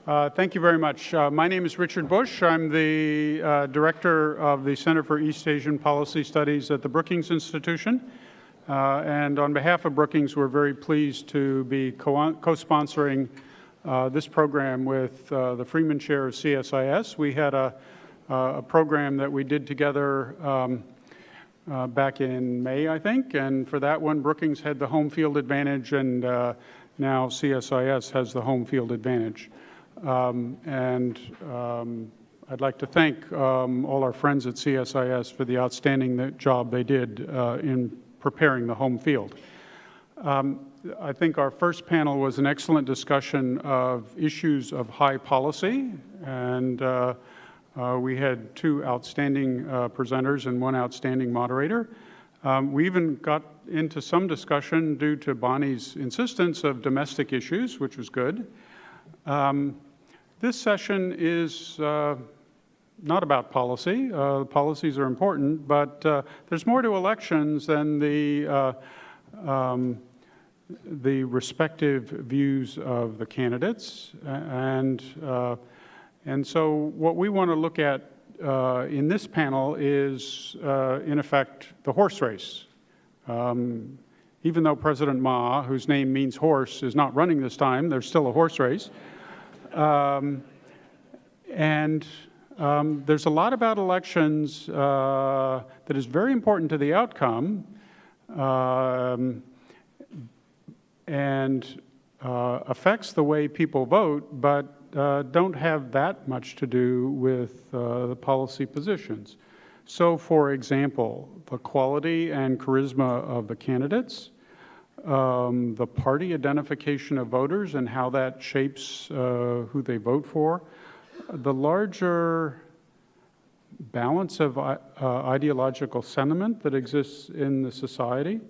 Thank you very much. My name is Richard Bush. I'm the Director of the Center for East Asian Policy Studies at the Brookings Institution. And on behalf of Brookings, we're very pleased to be co-sponsoring this program with the Freeman Chair of CSIS. We had a program that we did together back in May, I think, and for that one, Brookings had the home field advantage, and now CSIS has the home field advantage. I'd like to thank all our friends at CSIS for the outstanding job they did in preparing the home field. I think our first panel was an excellent discussion of issues of high policy, and we had two outstanding presenters and one outstanding moderator. We even got into some discussion due to Bonnie's insistence of domestic issues, which was good. This session is not about policy. Policies are important, but there's more to elections than the respective views of the candidates. And so what we want to look at in this panel is, in effect, the horse race. Even though President Ma, whose name means horse, is not running this time, there's still a horse race. There's a lot about elections that is very important to the outcome and affects the way people vote, but don't have that much to do with the policy positions. So, for example, the quality and charisma of the candidates, the party identification of voters and how that shapes who they vote for, the larger balance of ideological sentiment that exists in the society,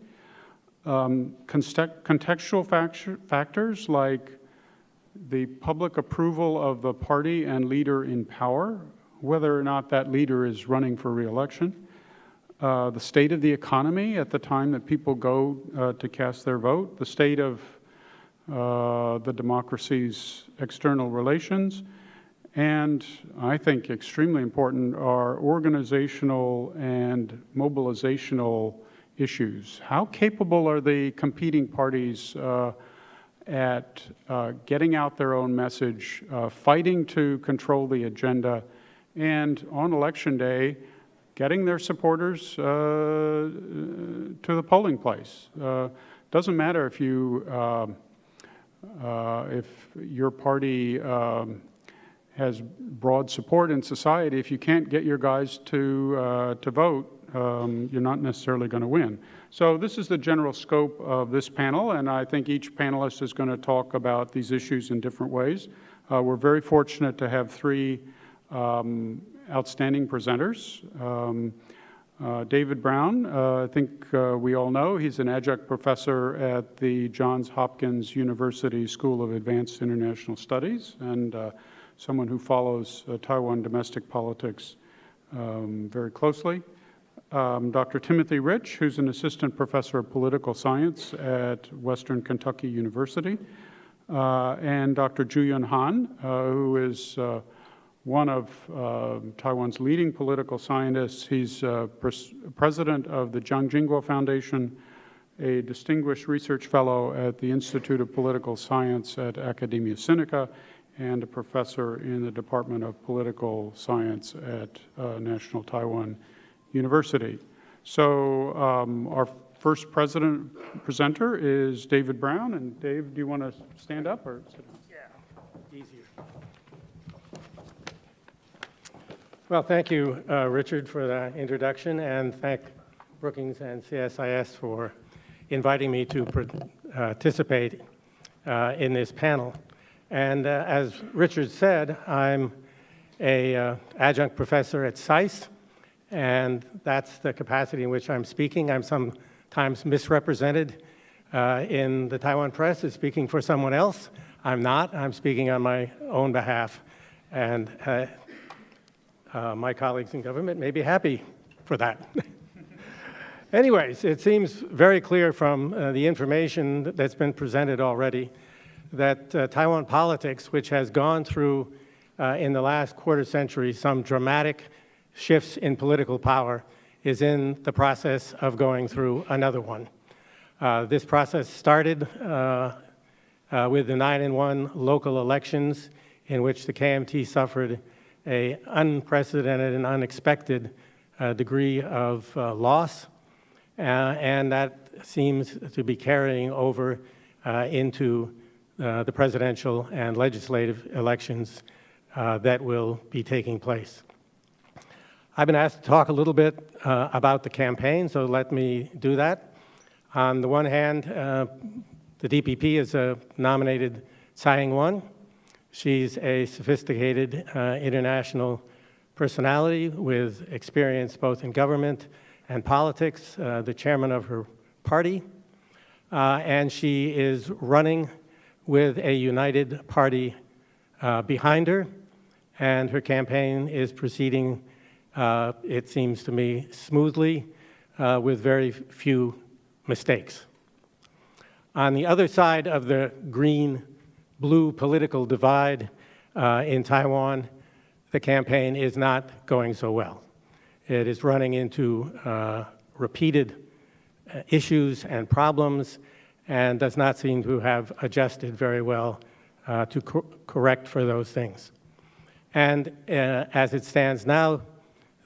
contextual factors like the public approval of the party and leader in power, whether or not that leader is running for re-election, the state of the economy at the time that people go to cast their vote, the state of the democracy's external relations, and I think extremely important are organizational and mobilizational issues. How capable are the competing parties at getting out their own message, fighting to control the agenda, and on election day, getting their supporters to the polling place. Doesn't matter if your party has broad support in society. If you can't get your guys to vote, you're not necessarily going to win. So this is the general scope of this panel, and I think each panelist is going to talk about these issues in different ways. We're very fortunate to have three outstanding presenters. David Brown, I think we all know, he's an adjunct professor at the Johns Hopkins University School of Advanced International Studies, and someone who follows Taiwan domestic politics very closely. Dr. Timothy Rich, who's an assistant professor of political science at Western Kentucky University, and Dr. Zhu-yin Han, who is one of Taiwan's leading political scientists. He's president of the Zhang Jingguo Foundation, a distinguished research fellow at the Institute of Political Science at Academia Sinica, and a professor in the Department of Political Science at National Taiwan University. So our first presenter is David Brown. And Dave, do you want to stand up or sit down? Yeah, easier. Well, thank you, Richard, for the introduction, and thank Brookings and CSIS for inviting me to participate in this panel. And as Richard said, I'm an adjunct professor at SAIS, and that's the capacity in which I'm speaking. I'm sometimes misrepresented in the Taiwan press as speaking for someone else. I'm not. I'm speaking on my own behalf, and my colleagues in government may be happy for that. Anyways, it seems very clear from the information that's been presented already that Taiwan politics, which has gone through in the last quarter century some dramatic shifts in political power, is in the process of going through another one. This process started with the 9-1 local elections, in which the KMT suffered an unprecedented and unexpected degree of loss, and that seems to be carrying over into the presidential and legislative elections that will be taking place. I've been asked to talk a little bit about the campaign, so let me do that. On the one hand, the DPP has nominated Tsai Ing-wen. She's a sophisticated international personality with experience both in government and politics, the chairman of her party, and she is running with a united party behind her, and her campaign is proceeding, it seems to me, smoothly with very few mistakes. On the other side of the green-blue political divide in Taiwan, the campaign is not going so well. It is running into repeated issues and problems and does not seem to have adjusted very well to correct for those things. And as it stands now,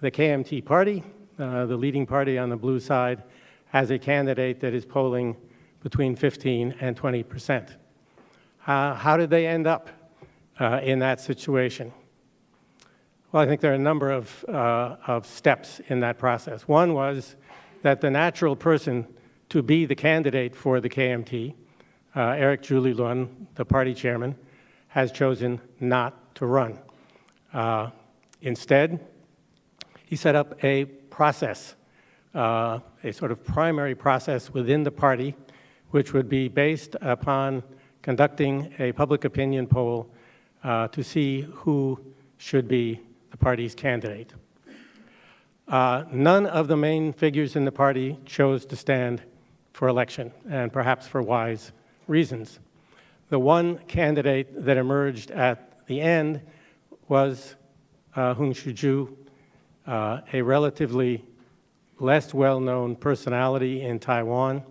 the KMT party, the leading party on the blue side, has a candidate that is polling between 15 and 20%. How did they end up in that situation? Well, I think there are a number of steps in that process. One was that the natural person to be the candidate for the KMT, Eric Julie-Lun, the party chairman, has chosen not to run. Instead, he set up a process, a sort of primary process within the party, which would be based upon conducting a public opinion poll to see who should be the party's candidate. None of the main figures in the party chose to stand for election, and perhaps for wise reasons. The one candidate that emerged at the end was Hung Shu-ju, a relatively less well-known personality in Taiwan,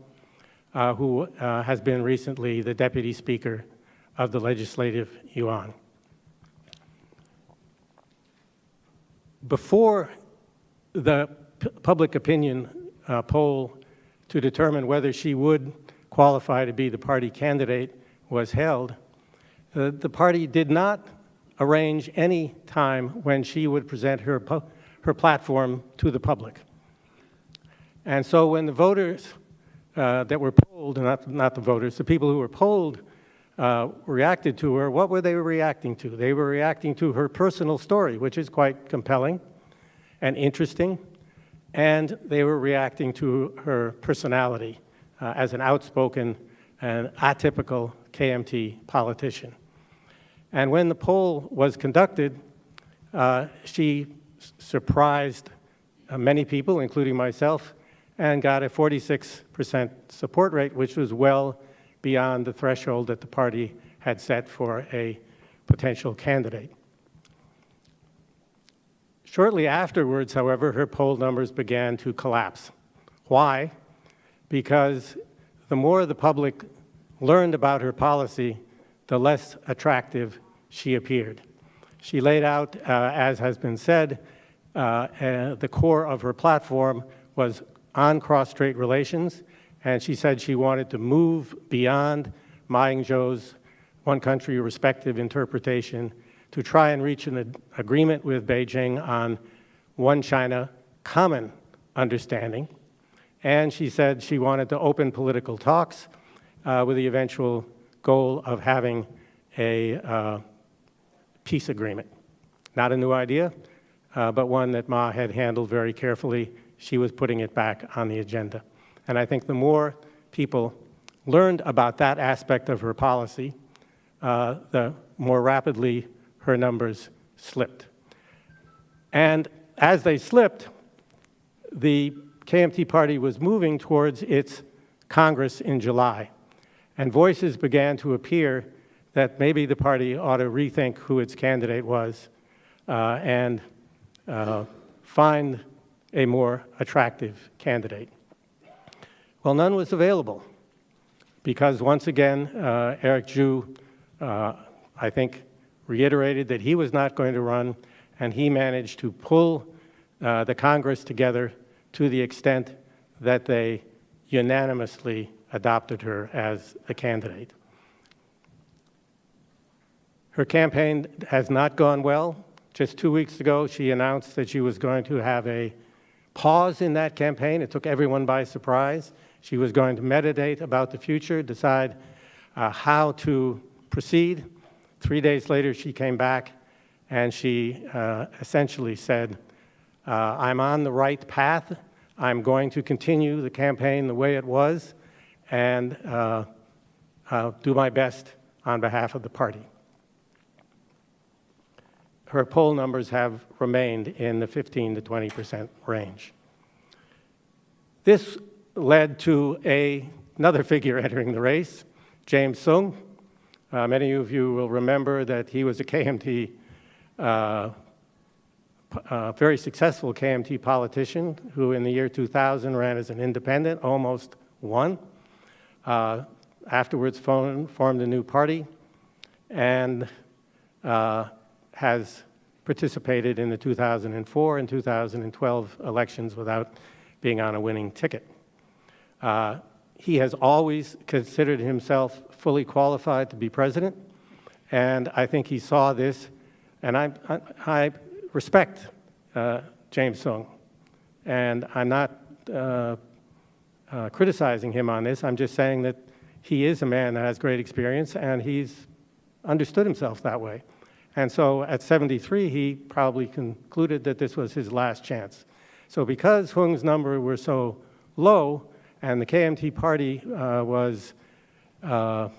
who has been recently the deputy speaker of the Legislative Yuan. Before the public opinion poll to determine whether she would qualify to be the party candidate was held, the party did not arrange any time when she would present her platform to the public. And so when the voters that were polled, not the voters, the people who were polled reacted to her, what were they reacting to? They were reacting to her personal story, which is quite compelling and interesting, and they were reacting to her personality as an outspoken and atypical KMT politician. And when the poll was conducted, she surprised many people, including myself, and got a 46% support rate, which was well beyond the threshold that the party had set for a potential candidate. Shortly afterwards, however, her poll numbers began to collapse. Why? Because the more the public learned about her policy, the less attractive she appeared. She laid out, as has been said, the core of her platform was on cross-strait relations, and she said she wanted to move beyond Ma Ying-jeou's one country respective interpretation to try and reach an agreement with Beijing on one China common understanding. And she said she wanted to open political talks with the eventual goal of having a peace agreement. Not a new idea, but one that Ma had handled very carefully. She was putting it back on the agenda. And I think the more people learned about that aspect of her policy, the more rapidly her numbers slipped. And as they slipped, the KMT party was moving towards its Congress in July. And voices began to appear that maybe the party ought to rethink who its candidate was and find a more attractive candidate. Well, none was available because, once again, Eric Zhu, I think, reiterated that he was not going to run, and he managed to pull the Congress together to the extent that they unanimously adopted her as the candidate. Her campaign has not gone well. Just 2 weeks ago, she announced that she was going to have a pause in that campaign. It took everyone by surprise. She was going to meditate about the future, decide how to proceed. 3 days later, she came back and she essentially said, I'm on the right path. I'm going to continue the campaign the way it was and do my best on behalf of the party. Her poll numbers have remained in the 15 to 20% range. This led to another figure entering the race, James Soong. Many of you will remember that he was a KMT, very successful KMT politician who in the year 2000 ran as an independent, almost won. Afterwards formed a new party and has participated in the 2004 and 2012 elections without being on a winning ticket. He has always considered himself fully qualified to be president, and I think he saw this, and I respect James Soong, and I'm not criticizing him on this. I'm just saying that he is a man that has great experience, and he's understood himself that way. And so at 73, he probably concluded that this was his last chance. So because Hung's number were so low, and the KMT party was not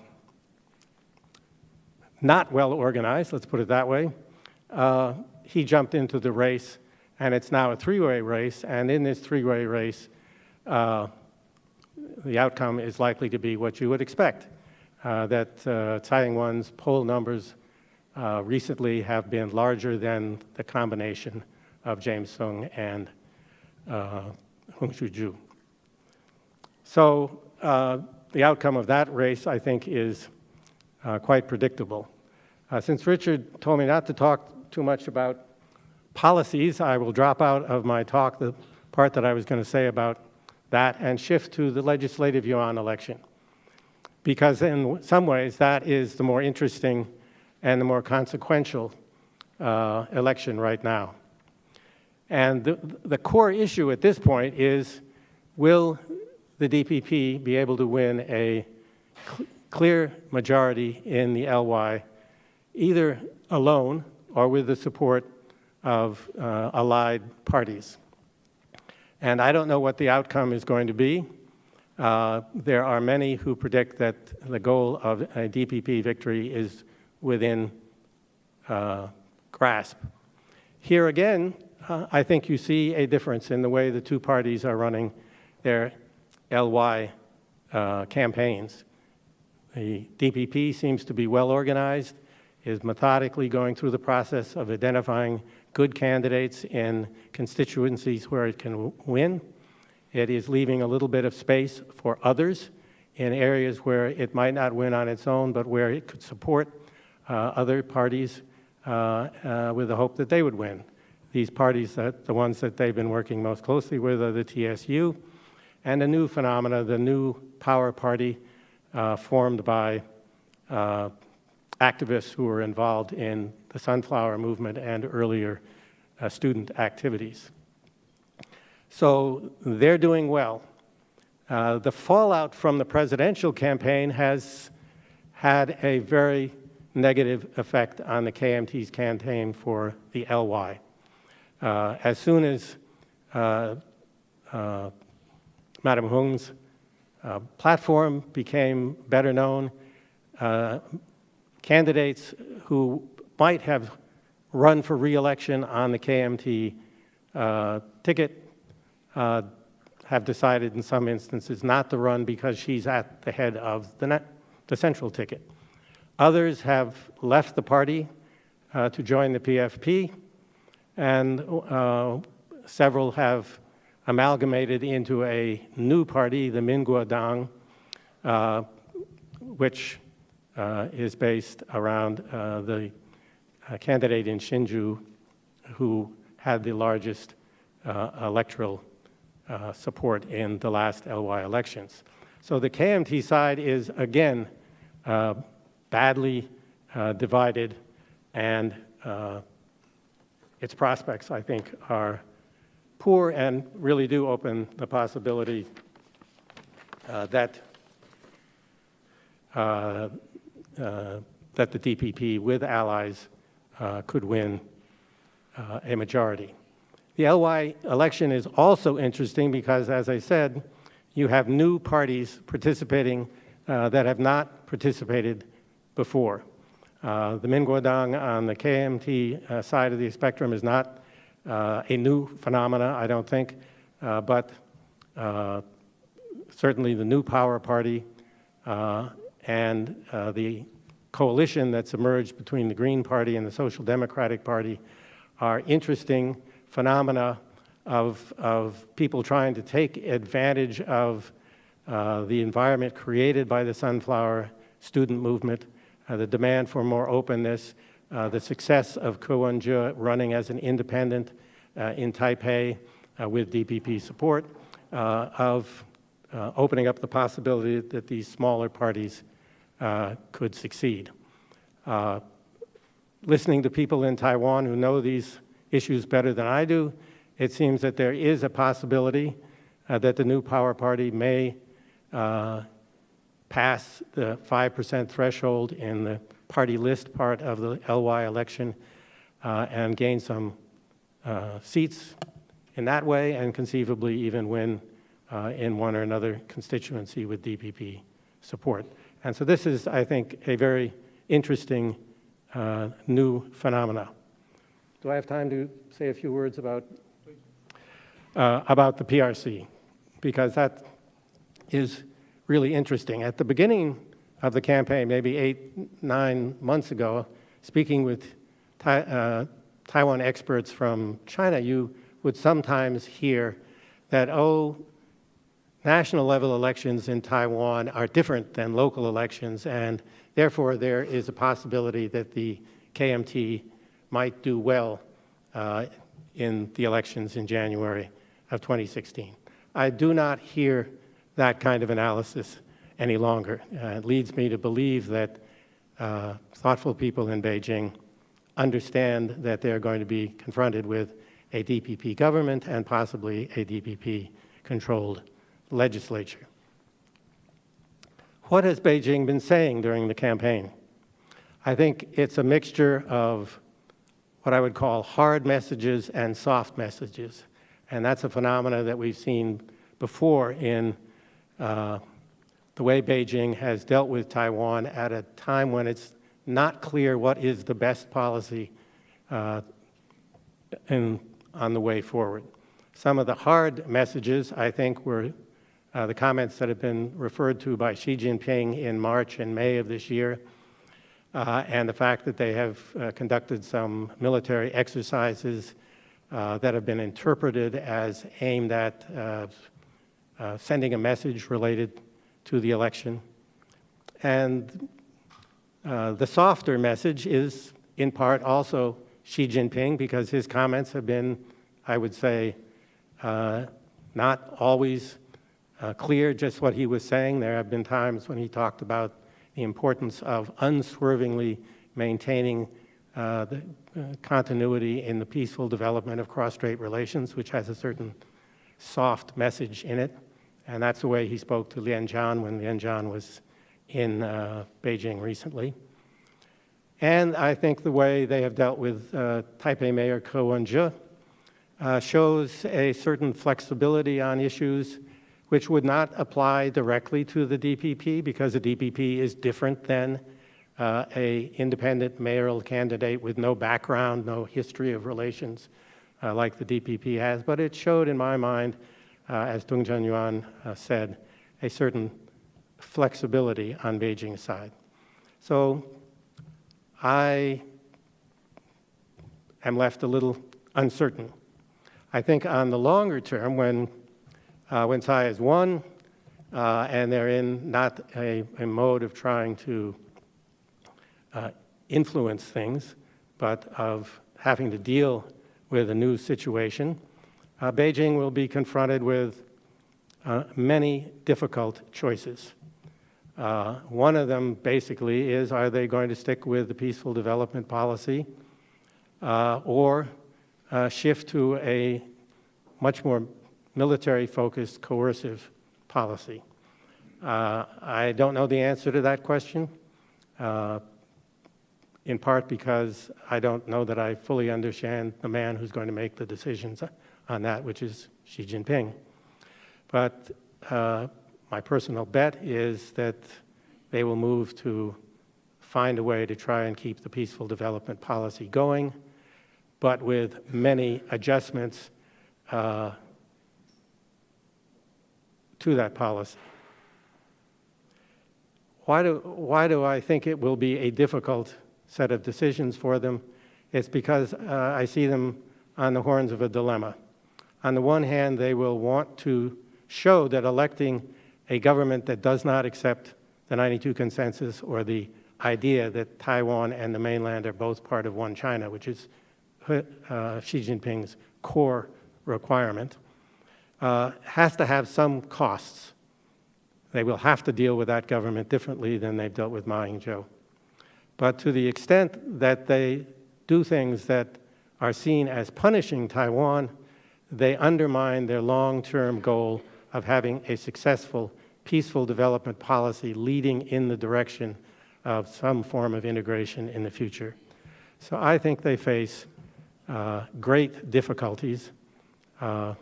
well organized, let's put it that way, he jumped into the race, and it's now a three-way race, and in this three-way race, the outcome is likely to be what you would expect, that Tsai Ing-wen's poll numbers recently have been larger than the combination of James Soong and Hung Shu-ju. So the outcome of that race, I think, is quite predictable. Since Richard told me not to talk too much about policies, I will drop out of my talk the part that I was going to say about that and shift to the legislative yuan election, because in some ways that is the more interesting and the more consequential election right now. And the core issue at this point is, will the DPP be able to win a clear majority in the LY, either alone or with the support of allied parties? And I don't know what the outcome is going to be. There are many who predict that the goal of a DPP victory is within grasp. Here again, I think you see a difference in the way the two parties are running their LY campaigns. The DPP seems to be well organized, is methodically going through the process of identifying good candidates in constituencies where it can win. It is leaving a little bit of space for others in areas where it might not win on its own, but where it could support other parties with the hope that they would win. These parties, the ones that they've been working most closely with, are the TSU, and a new phenomena, the new power party formed by activists who were involved in the Sunflower Movement and earlier student activities. So they're doing well. The fallout from the presidential campaign has had a very negative effect on the KMT's campaign for the LY. As soon as Madam Hung's platform became better known, candidates who might have run for re-election on the KMT ticket have decided in some instances not to run because she's at the head of the central ticket. Others have left the party to join the PFP, and several have amalgamated into a new party, the Minguodang, which is based around the candidate in Hsinchu who had the largest electoral support in the last LY elections. So the KMT side is, again, badly divided, and its prospects, I think, are poor and really do open the possibility that the DPP with allies could win a majority. The LY election is also interesting because, as I said, you have new parties participating that have not participated before. The Minguodang on the KMT side of the spectrum is not a new phenomena, I don't think, but certainly the New Power Party and the coalition that's emerged between the Green Party and the Social Democratic Party are interesting phenomena of people trying to take advantage of the environment created by the Sunflower student movement, the demand for more openness, the success of Ko Wen-je running as an independent in Taipei with DPP support, of opening up the possibility that these smaller parties could succeed. Listening to people in Taiwan who know these issues better than I do, it seems that there is a possibility that the New Power Party may pass the 5% threshold in the party list part of the LY election and gain some seats in that way, and conceivably even win in one or another constituency with DPP support. And so this is, I think, a very interesting new phenomena. Do I have time to say a few words about the PRC? Because that is really interesting. At the beginning of the campaign, maybe 8-9 months ago, speaking with Taiwan experts from China, you would sometimes hear that, oh, national level elections in Taiwan are different than local elections, and therefore there is a possibility that the KMT might do well in the elections in January of 2016. I do not hear that kind of analysis any longer. It leads me to believe that thoughtful people in Beijing understand that they're going to be confronted with a DPP government and possibly a DPP-controlled legislature. What has Beijing been saying during the campaign? I think it's a mixture of what I would call hard messages and soft messages. And that's a phenomena that we've seen before in the way Beijing has dealt with Taiwan at a time when it's not clear what is the best policy on the way forward. Some of the hard messages, I think, were the comments that have been referred to by Xi Jinping in March and May of this year, and the fact that they have conducted some military exercises that have been interpreted as aimed at sending a message related to the election. And the softer message is, in part, also Xi Jinping, because his comments have been, I would say, not always clear just what he was saying. There have been times when he talked about the importance of unswervingly maintaining the continuity in the peaceful development of cross-strait relations, which has a certain soft message in it. And that's the way he spoke to Lian Zhan when Lian Zhan was in Beijing recently. And I think the way they have dealt with Taipei Mayor Ko Wen-je shows a certain flexibility on issues which would not apply directly to the DPP, because the DPP is different than a independent mayoral candidate with no background, no history of relations like the DPP has. But it showed, in my mind, as Tung Chen-yuan said, a certain flexibility on Beijing's side. So I am left a little uncertain. I think on the longer term, when SAIS won, and they're in not a mode of trying to influence things, but of having to deal with a new situation, Beijing will be confronted with many difficult choices. One of them basically is, are they going to stick with the peaceful development policy or shift to a much more military-focused, coercive policy? I don't know the answer to that question, in part because I don't know that I fully understand the man who's going to make the decisions on that, which is Xi Jinping. But my personal bet is that they will move to find a way to try and keep the peaceful development policy going, but with many adjustments to that policy. Why do I think it will be a difficult set of decisions for them? It's because I see them on the horns of a dilemma. On the one hand, they will want to show that electing a government that does not accept the 92 consensus or the idea that Taiwan and the mainland are both part of one China, which is Xi Jinping's core requirement, has to have some costs. They will have to deal with that government differently than they've dealt with Ma Ying-jeou. But to the extent that they do things that are seen as punishing Taiwan, they undermine their long-term goal of having a successful, peaceful development policy leading in the direction of some form of integration in the future. So I think they face great difficulties, and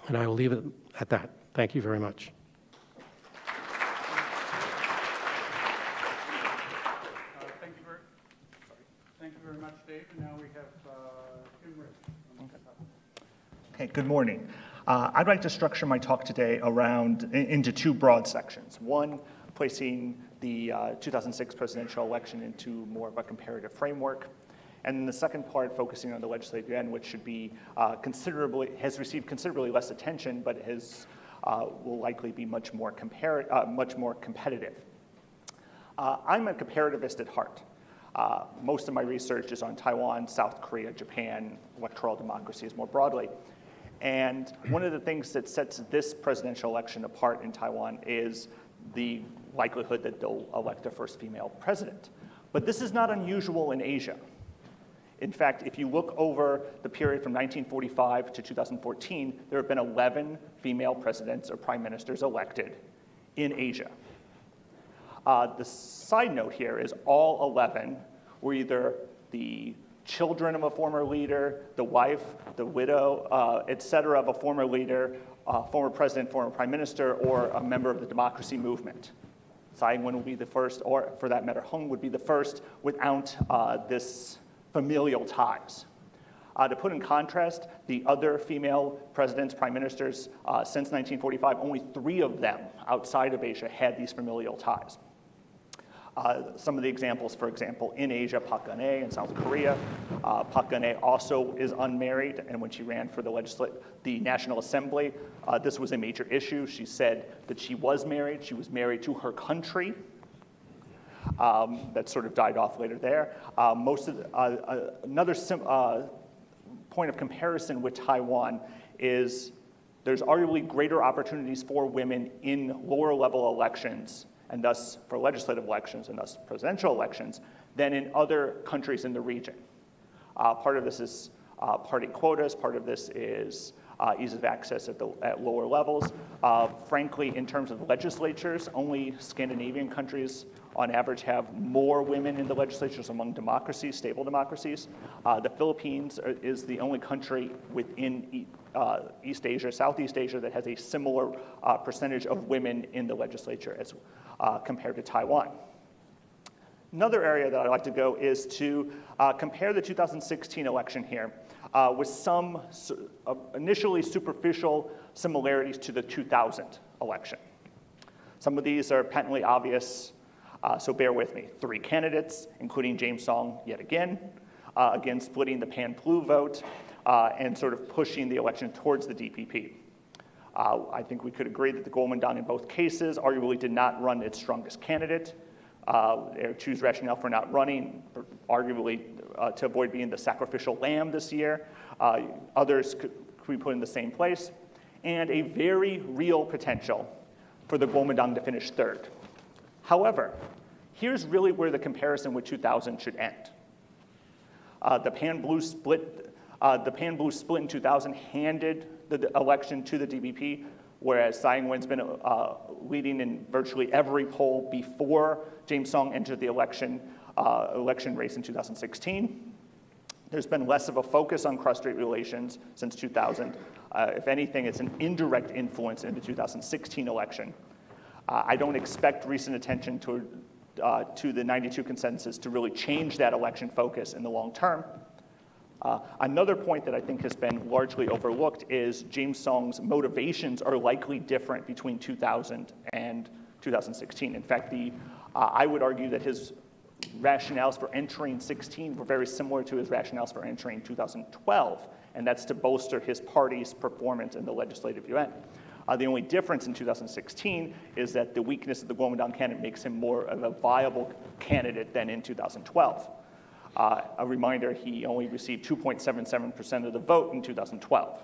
I will leave it at that. Thank you very much. Thank you very much, Dave. And now we have Kim Rich. Okay, good morning. I'd like to structure my talk today into two broad sections. One, placing the 2006 presidential election into more of a comparative framework. And then the second part, focusing on the legislative end, which should be has received considerably less attention, but will likely be much more competitive. I'm a comparativist at heart. Most of my research is on Taiwan, South Korea, Japan, electoral democracies more broadly. And one of the things that sets this presidential election apart in Taiwan is the likelihood that they'll elect a first female president. But this is not unusual in Asia. In fact, if you look over the period from 1945 to 2014, there have been 11 female presidents or prime ministers elected in Asia. The side note here is all 11 were either the children of a former leader, the wife, the widow, et cetera, of a former leader, former president, former prime minister, or a member of the democracy movement. Tsai Ing-wen would be the first, or for that matter, Hung would be the first without this familial ties. To put in contrast, the other female presidents, prime ministers, since 1945, only 3 of them outside of Asia had these familial ties. Some of the examples, for example, in Asia, Park Geun-hye in South Korea. Park Geun-hye also is unmarried, and when she ran for the National Assembly, this was a major issue. She said that she was married. She was married to her country. That sort of died off later there. Another point of comparison with Taiwan is there's arguably greater opportunities for women in lower level elections, and thus for legislative elections and thus presidential elections, than in other countries in the region. Part of this is party quotas, part of this is ease of access at lower levels. Frankly, in terms of legislatures, only Scandinavian countries on average have more women in the legislatures among democracies, stable democracies. The Philippines is the only country within East Asia, Southeast Asia, that has a similar percentage of women in the legislature as compared to Taiwan. Another area that I'd like to go is to compare the 2016 election here with some initially superficial similarities to the 2000 election. Some of these are patently obvious. So bear with me. 3 candidates, including James Song yet again, again splitting the pan-blue vote and sort of pushing the election towards the DPP. I think we could agree that the Kuomintang in both cases arguably did not run its strongest candidate. Eric Chu's rationale for not running, arguably to avoid being the sacrificial lamb this year. Others could be put in the same place. And a very real potential for the Kuomintang to finish 3rd. However, here's really where the comparison with 2000 should end. The pan-blue split in 2000 handed the election to the DPP, whereas Tsai Ing-wen's been leading in virtually every poll before James Song entered the election race in 2016. There's been less of a focus on cross-strait relations since 2000. If anything, it's an indirect influence in the 2016 election. I don't expect recent attention to the 92 consensus to really change that election focus in the long term. Another point that I think has been largely overlooked is James Song's motivations are likely different between 2000 and 2016. In fact, I would argue that his rationales for entering 16 were very similar to his rationales for entering 2012, and that's to bolster his party's performance in the legislative yuan. The only difference in 2016 is that the weakness of the Kuomintang candidate makes him more of a viable candidate than in 2012. A reminder, he only received 2.77% of the vote in 2012.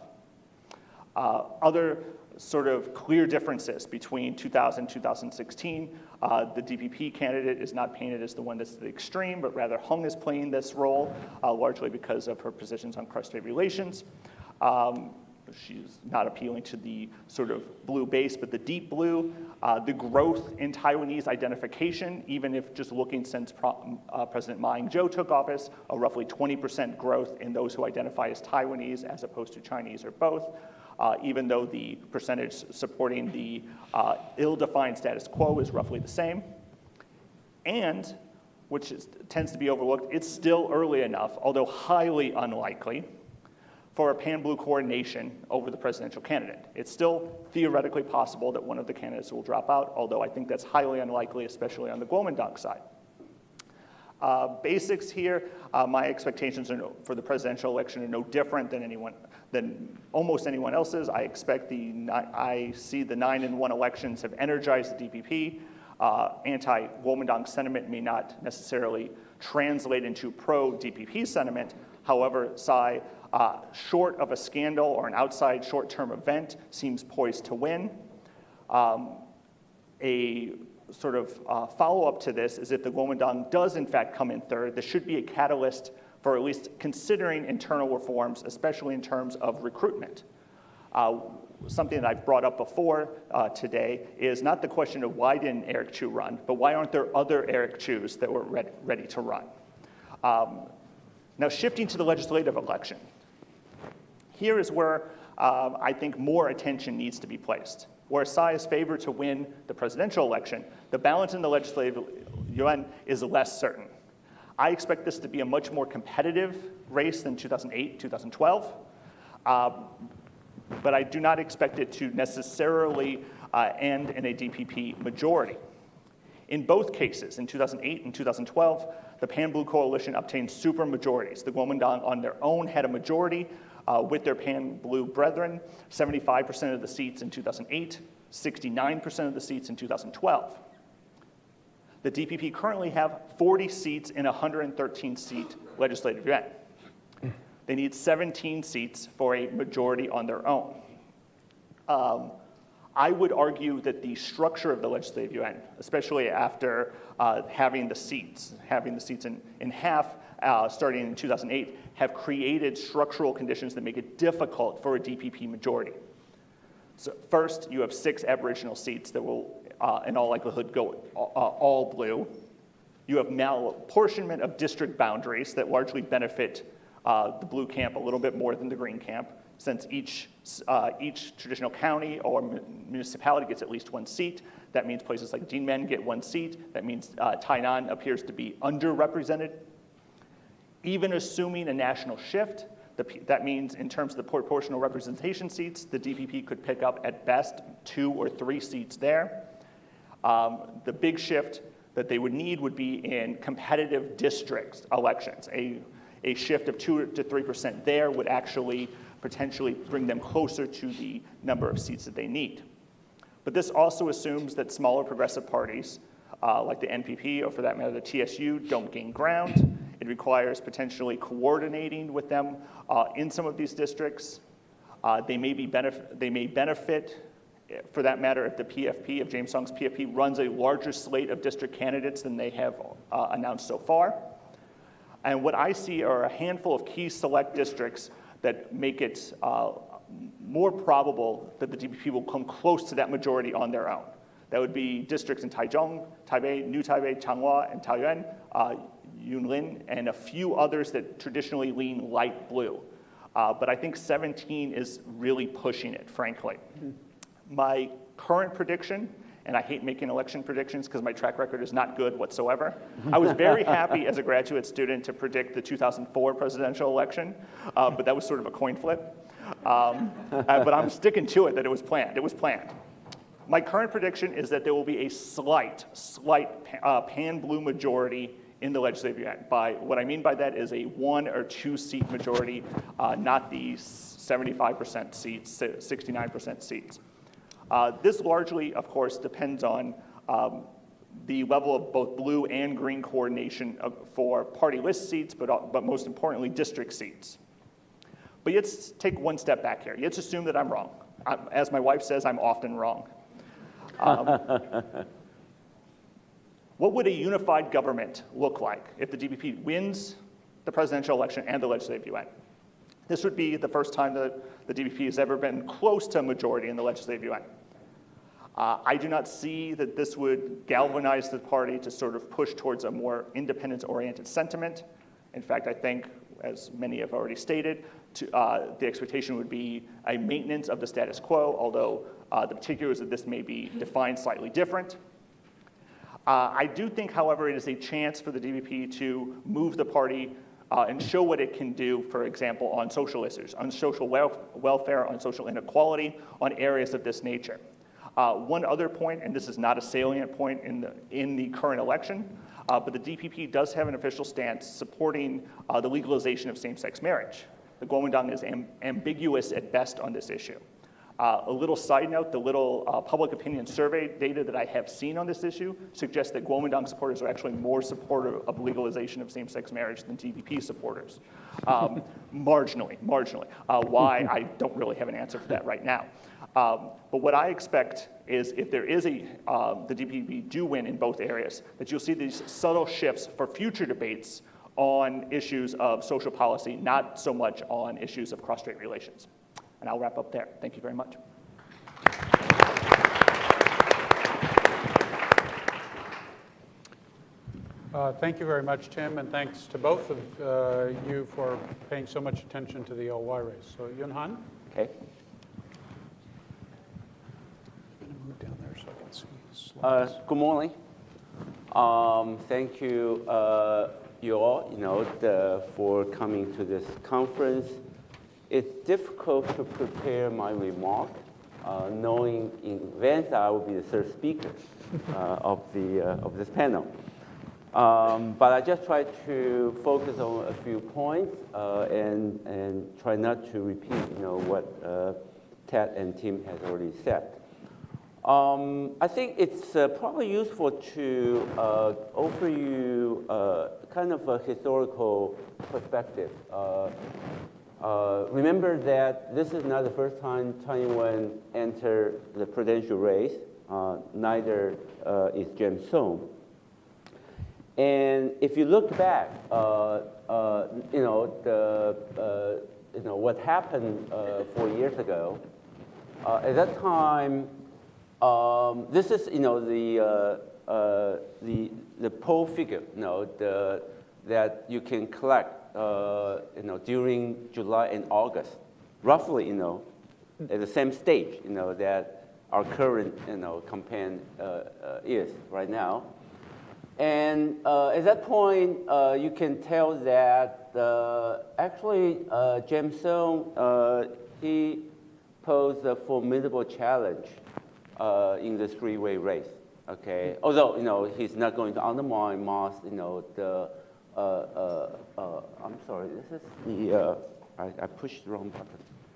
Other sort of clear differences between 2000 and 2016, the DPP candidate is not painted as the one that's the extreme, but rather Hung is playing this role, largely because of her positions on cross-strait relations. She's not appealing to the sort of blue base, but the deep blue. The growth in Taiwanese identification, even if just looking since President Ma Ying-jeou took office, a roughly 20% growth in those who identify as Taiwanese as opposed to Chinese or both, even though the percentage supporting the ill-defined status quo is roughly the same. And, which tends to be overlooked, it's still early enough, although highly unlikely, for a pan-blue coordination over the presidential candidate. It's still theoretically possible that one of the candidates will drop out, although I think that's highly unlikely, especially on the Kuomintang side. Basics here, my expectations for the presidential election are no different than almost anyone else's. I see the 9-1 elections have energized the DPP. Anti-Kuomintang sentiment may not necessarily translate into pro-DPP sentiment. However, Tsai, short of a scandal or an outside short-term event, seems poised to win. A sort of follow-up to this is if the Kuomintang does in fact come in 3rd, this should be a catalyst for at least considering internal reforms, especially in terms of recruitment. Something that I've brought up before today is not the question of why didn't Eric Chu run, but why aren't there other Eric Chus that were ready to run? Now shifting to the legislative election, here is where I think more attention needs to be placed. Where Tsai is favored to win the presidential election, the balance in the legislative yuan is less certain. I expect this to be a much more competitive race than 2008, 2012, but I do not expect it to necessarily end in a DPP majority. In both cases, in 2008 and 2012, the Pan-Blue coalition obtained super majorities. The Kuomintang on their own had a majority with their Pan-Blue brethren, 75% of the seats in 2008, 69% of the seats in 2012. The DPP currently have 40 seats in a 113-seat legislative yuan. They need 17 seats for a majority on their own. I would argue that the structure of the legislative yuan, especially after having the seats in half starting in 2008, have created structural conditions that make it difficult for a DPP majority. So first, you have 6 Aboriginal seats that will, in all likelihood, go all blue. You have malapportionment of district boundaries that largely benefit the blue camp a little bit more than the green camp, since each traditional county or municipality gets at least 1 seat. That means places like Jinmen get 1 seat. That means Tainan appears to be underrepresented. Even assuming a national shift, that means in terms of the proportional representation seats, the DPP could pick up at best 2 or 3 seats there. The big shift that they would need would be in competitive district elections. A shift of 2 to 3% there would actually potentially bring them closer to the number of seats that they need. But this also assumes that smaller progressive parties, like the NPP, or for that matter, the TSU, don't gain ground. It requires potentially coordinating with them in some of these districts. They may benefit, for that matter, if the PFP, if James Song's PFP runs a larger slate of district candidates than they have announced so far. And what I see are a handful of key select districts that make it more probable that the DPP will come close to that majority on their own. That would be districts in Taichung, Taipei, New Taipei, Changhua, and Taoyuan, Yunlin, and a few others that traditionally lean light blue. But I think 17 is really pushing it, frankly. My current prediction, and I hate making election predictions because my track record is not good whatsoever. I was very happy as a graduate student to predict the 2004 presidential election, but that was sort of a coin flip. But I'm sticking to it that it was planned. It was planned. My current prediction is that there will be a slight pan-blue majority in the legislative yuan. What I mean by that is a 1 or 2 seat majority, not the 75% seats, 69% seats. This largely, of course, depends on the level of both blue and green coordination for party list seats, but most importantly, district seats. But let's take one step back here. Let's assume that I'm wrong. As my wife says, I'm often wrong. What would a unified government look like if the DPP wins the presidential election and the legislative yuan? This would be the first time that the DPP has ever been close to a majority in the legislative yuan. I do not see that this would galvanize the party to sort of push towards a more independence-oriented sentiment. In fact, I think, as many have already stated, the expectation would be a maintenance of the status quo, although the particulars of this may be defined slightly different. I do think, however, it is a chance for the DPP to move the party and show what it can do, for example, on social issues, on social welfare, on social inequality, on areas of this nature. One other point, and this is not a salient point in the current election, but the DPP does have an official stance supporting the legalization of same-sex marriage. The Kuomintang is ambiguous at best on this issue. A little side note, the little public opinion survey data that I have seen on this issue suggests that Kuomintang supporters are actually more supportive of legalization of same-sex marriage than DPP supporters. Marginally. Why? I don't really have an answer for that right now. But what I expect is if there is the DPP do win in both areas, that you'll see these subtle shifts for future debates on issues of social policy, not so much on issues of cross-strait relations. And I'll wrap up there. Thank you very much. Thank you very much, Tim, and thanks to both of you for paying so much attention to the LY race. So, Yun-Han? Okay. I'm going to move down there so I can see the slides. Good morning. Thank you, you all, for coming to this conference. It's difficult to prepare my remark, knowing in advance I will be the third speaker of this panel. But I just try to focus on a few points and try not to repeat, what Ted and Tim has already said. I think it's probably useful to offer you kind of a historical perspective. Remember that this is not the first time Taiwan entered the presidential race. Neither is James Song. And if you look back, what happened 4 years ago. At that time, this is the poll figure that you can collect during July and August, roughly at the same stage that our current campaign is right now. And at that point, you can tell that actually James Song he posed a formidable challenge in the three-way race. Okay, although he's not going to undermine Ma's I'm sorry, this is the I pushed the wrong button.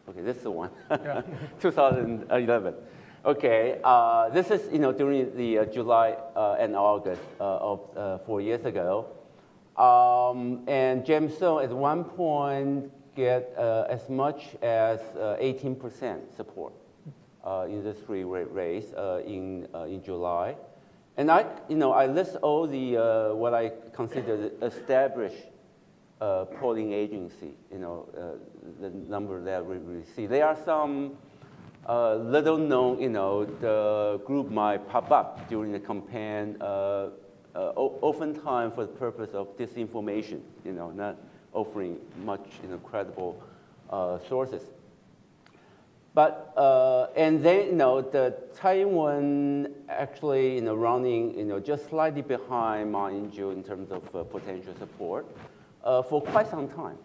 Okay, this is the one. Yeah. 2011. Okay, this is during the July and August of 4 years ago, and James Song at one point get as much as 18% support in the three-way race in July, and I list all the what I consider the established polling agency, the number that we see. There are some little known, the group might pop up during the campaign, oftentimes for the purpose of disinformation, not offering much, credible sources. But, and then, the Taiwan actually, running, just slightly behind Ma Ying-jeou in terms of potential support for quite some time,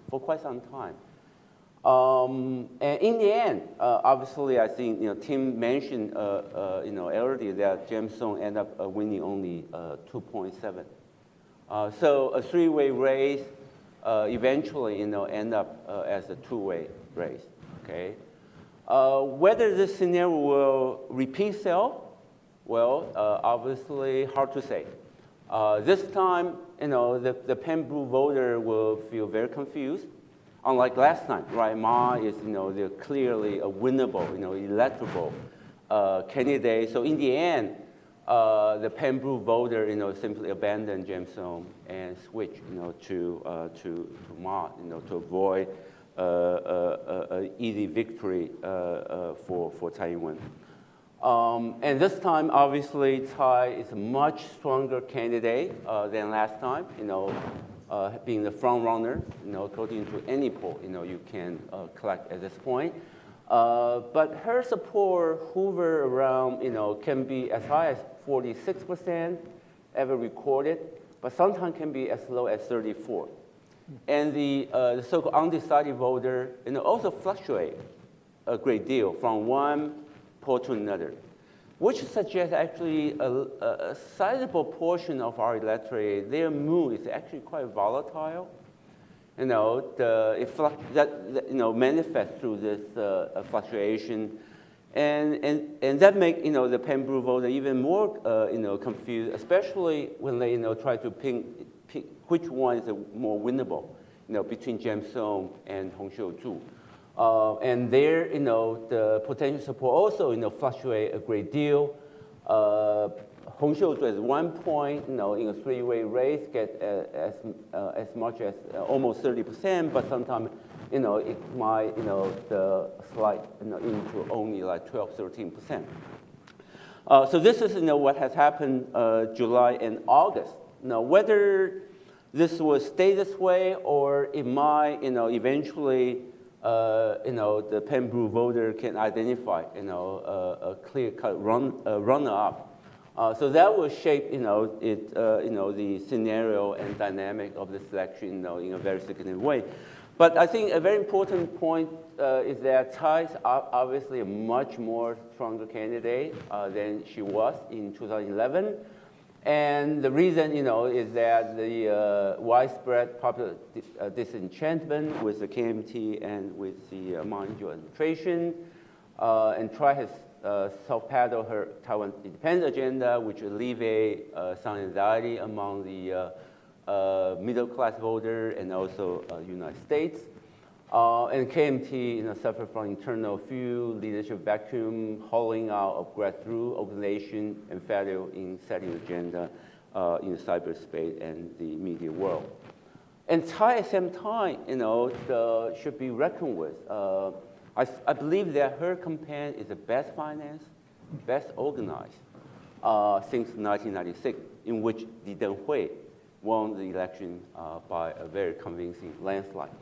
and in the end, obviously, I think, Tim mentioned, earlier that James Song ended up winning only 2.7. So a three-way race eventually, end up as a two-way race, okay? Whether this scenario will repeat itself, well, obviously hard to say. This time, the Pen-Blue voter will feel very confused. Unlike last time, right? Ma is, they're clearly a winnable, electable candidate. So in the end, the Pen-Blue voter, simply abandon James Song and switch, to Ma, to avoid an easy victory for Taiwan. And this time, obviously, Tsai is a much stronger candidate than last time, being the front runner, according to any poll, you can collect at this point. But her support hover around, can be as high as 46% ever recorded, but sometimes can be as low as 34%. And the so-called undecided voter, also fluctuate a great deal from one poll to another, which suggests actually a sizable portion of our electorate, their mood is actually quite volatile. That manifests through this fluctuation, and that make the Pen-Blue voter even more confused, especially when they try to pick which one is more winnable, between James Song and Hong Xiu-zhu. And there, the potential support also, fluctuate a great deal. Hong Xiu-zhu at one point, in a three-way race, get as much as almost 30%, but sometimes, it might, the slide, into only like 12, 13%. So this is, what has happened July and August. Now, whether this will stay this way or it might, eventually, the Pen-Blue voter can identify, a clear-cut runner-up. So that will shape, the scenario and dynamic of the selection, in a very significant way. But I think a very important point is that Tsai is obviously a much more stronger candidate than she was in 2011. And the reason, is that the widespread popular disenchantment with the KMT and with the Ma Ying-jeou administration, and Tsai has self-paddled her Taiwan independence agenda, which alleviate some anxiety among the middle-class voter and also United States. And KMT, suffered from internal feud, leadership vacuum, hollowing out of grassroots organization, and failure in setting agenda in cyberspace and the media world. And Tsai at the same time, should be reckoned with. I believe that her campaign is the best financed, best organized since 1996, in which Li Denghui won the election by a very convincing landslide.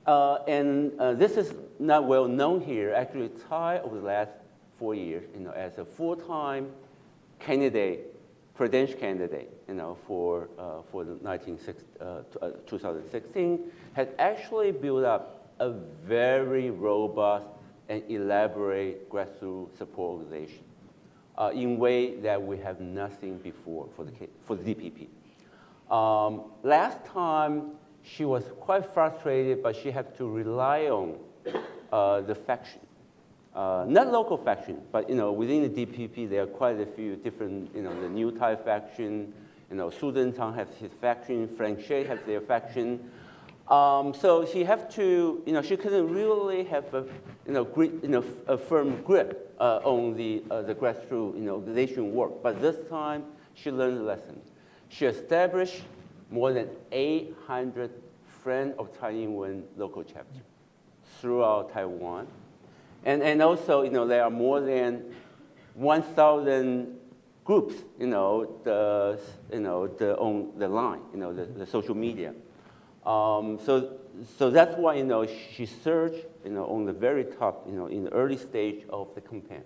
And this is not well known here. Actually, Tsai over the last 4 years, as a full-time candidate, presidential candidate, for the 2016, has actually built up a very robust and elaborate grassroots support organization. in way that we have nothing before for the DPP. Last time, she was quite frustrated, but she had to rely on the faction. Not local faction, but within the DPP, there are quite a few different, the New Thai faction, Tung has his faction, Frank Shea has their faction. So she have to, she couldn't really have a firm grip on the grassroots, organization work. But this time, she learned a lesson. She established more than 800 Friends of Taiwan local chapters throughout Taiwan. And also, there are more than 1,000 groups, on the line, the social media. So that's why, she surged, on the very top, in the early stage of the campaign.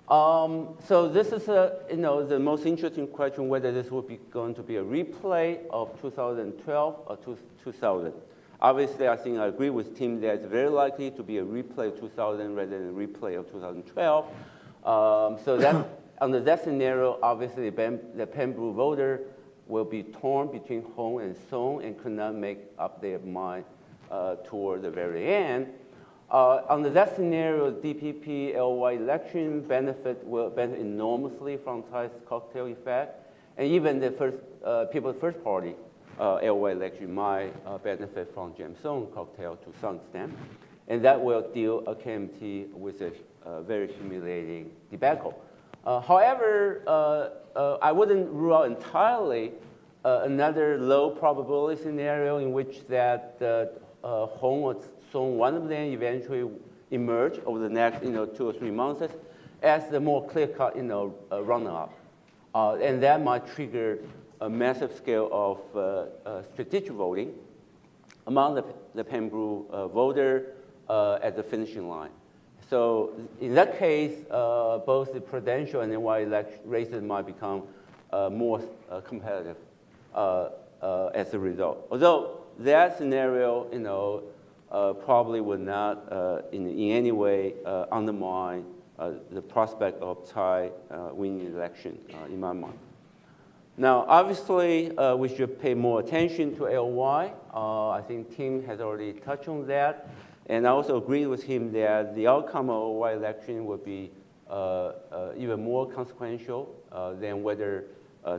So this is, the most interesting question, whether this will be going to be a replay of 2012 or 2000. Obviously, I think I agree with Tim that it's very likely to be a replay of 2000 rather than a replay of 2012. So that, under that scenario, obviously the Pembroke voter will be torn between Hong and Song and could not make up their mind toward the very end. Under that scenario, DPP LY election will benefit enormously from Tsai's cocktail effect, and even the People's First Party LY election might benefit from James Song cocktail to some extent, and that will deal a KMT with a very humiliating debacle. However, I wouldn't rule out entirely another low probability scenario in which that Hong or Song, one of them eventually emerge over the next 2 or 3 months as the more clear-cut runner-up. And that might trigger a massive scale of strategic voting among the Pembroke voter at the finishing line. So in that case, both the presidential and NY election races might become more competitive as a result. Although that scenario, probably would not in any way undermine the prospect of Tsai winning the election, in my mind. Now, obviously, we should pay more attention to LY. I think Tim has already touched on that. And I also agree with him that the outcome of LY election would be even more consequential than whether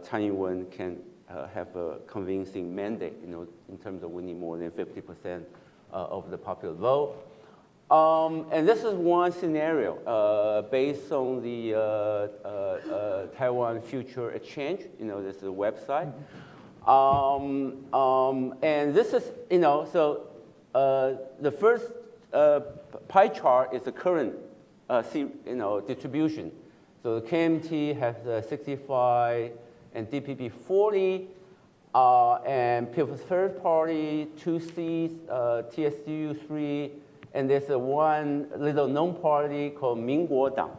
Chen-yuan can have a convincing mandate, in terms of winning more than 50% of the popular vote. And this is one scenario based on the Taiwan Future Exchange. This is a website. And this is, so the first pie chart is the current distribution. So the KMT has 65 and DPP 40, and People's First Party 2 seats, TSU 3, and there's one little known party called Mingguodang,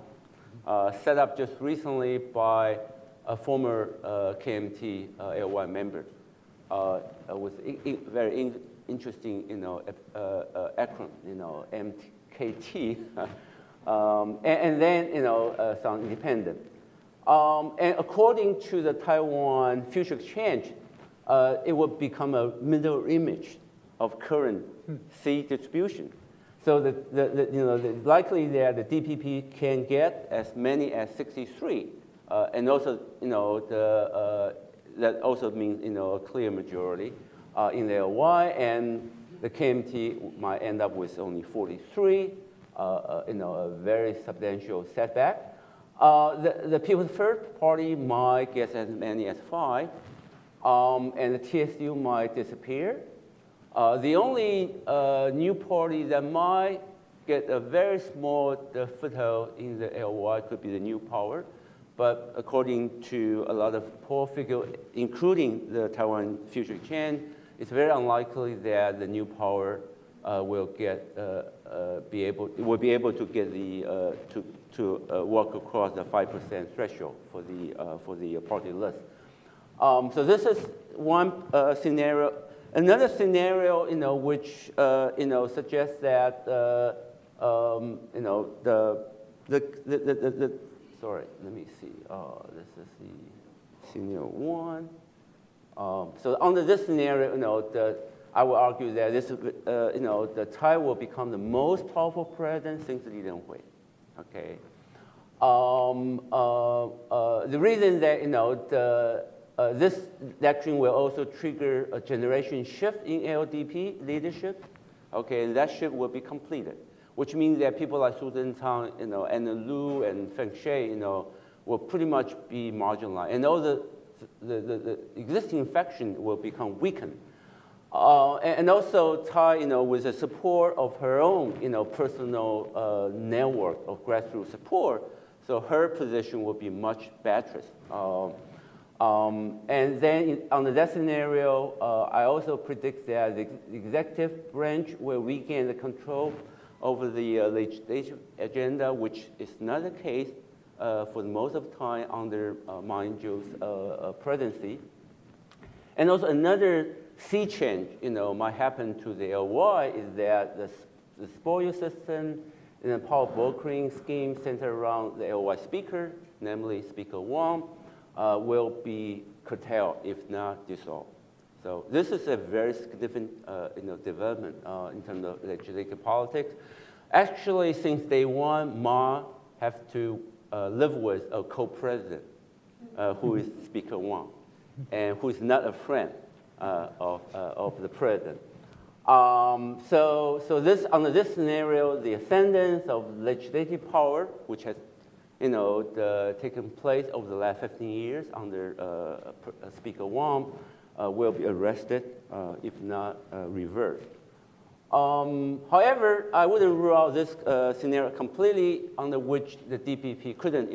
set up just recently by a former KMT LY member, with very interesting, acronym, MKT, and then, some independent. And according to the Taiwan Future Exchange, it would become a middle image of current seat distribution. So it's likely that the DPP can get as many as 63, and also, that also means, a clear majority in the LY, and the KMT might end up with only 43, a very substantial setback. The People's First Party might get as many as 5, and the TSU might disappear. The only new party that might get a very small foothold in the LY could be the New Power. But according to a lot of poll figures, including the Taiwan Future Exchange, it's very unlikely that the New Power will be able to get to work across the 5% threshold for the party list. So this is one scenario. Another scenario, which suggests that the sorry, let me see. This is the scenario 1. So under this scenario, I will argue that this, the Tsai will become the most powerful president since Li Denghui. Okay. The reason that this election will also trigger a generation shift in LDP leadership. Okay, and that shift will be completed, which means that people like Su Tseng-chang, and Lu and Feng Shui, will pretty much be marginalized, and all the existing faction will become weakened. And also Tsai, with the support of her own, personal network of grassroots support, so her position will be much better. And then under that scenario, I also predict that the executive branch will regain the control over the legislative agenda, which is not the case for most of the time under Ma Ying-jeou's presidency. And also another sea change, might happen to the LY is that the spoil system and the power brokering scheme centered around the LY speaker, namely Speaker Wang, will be curtailed, if not dissolved. So this is a very significant development in terms of legislative politics. Actually, since day one, Ma have to live with a co-president who is Speaker Wang, and who is not a friend of the president. So this, under this scenario, the ascendance of legislative power, which has taken place over the last 15 years under Speaker Wang, will be arrested, if not reversed. However, I wouldn't rule out this scenario completely under which the DPP couldn't,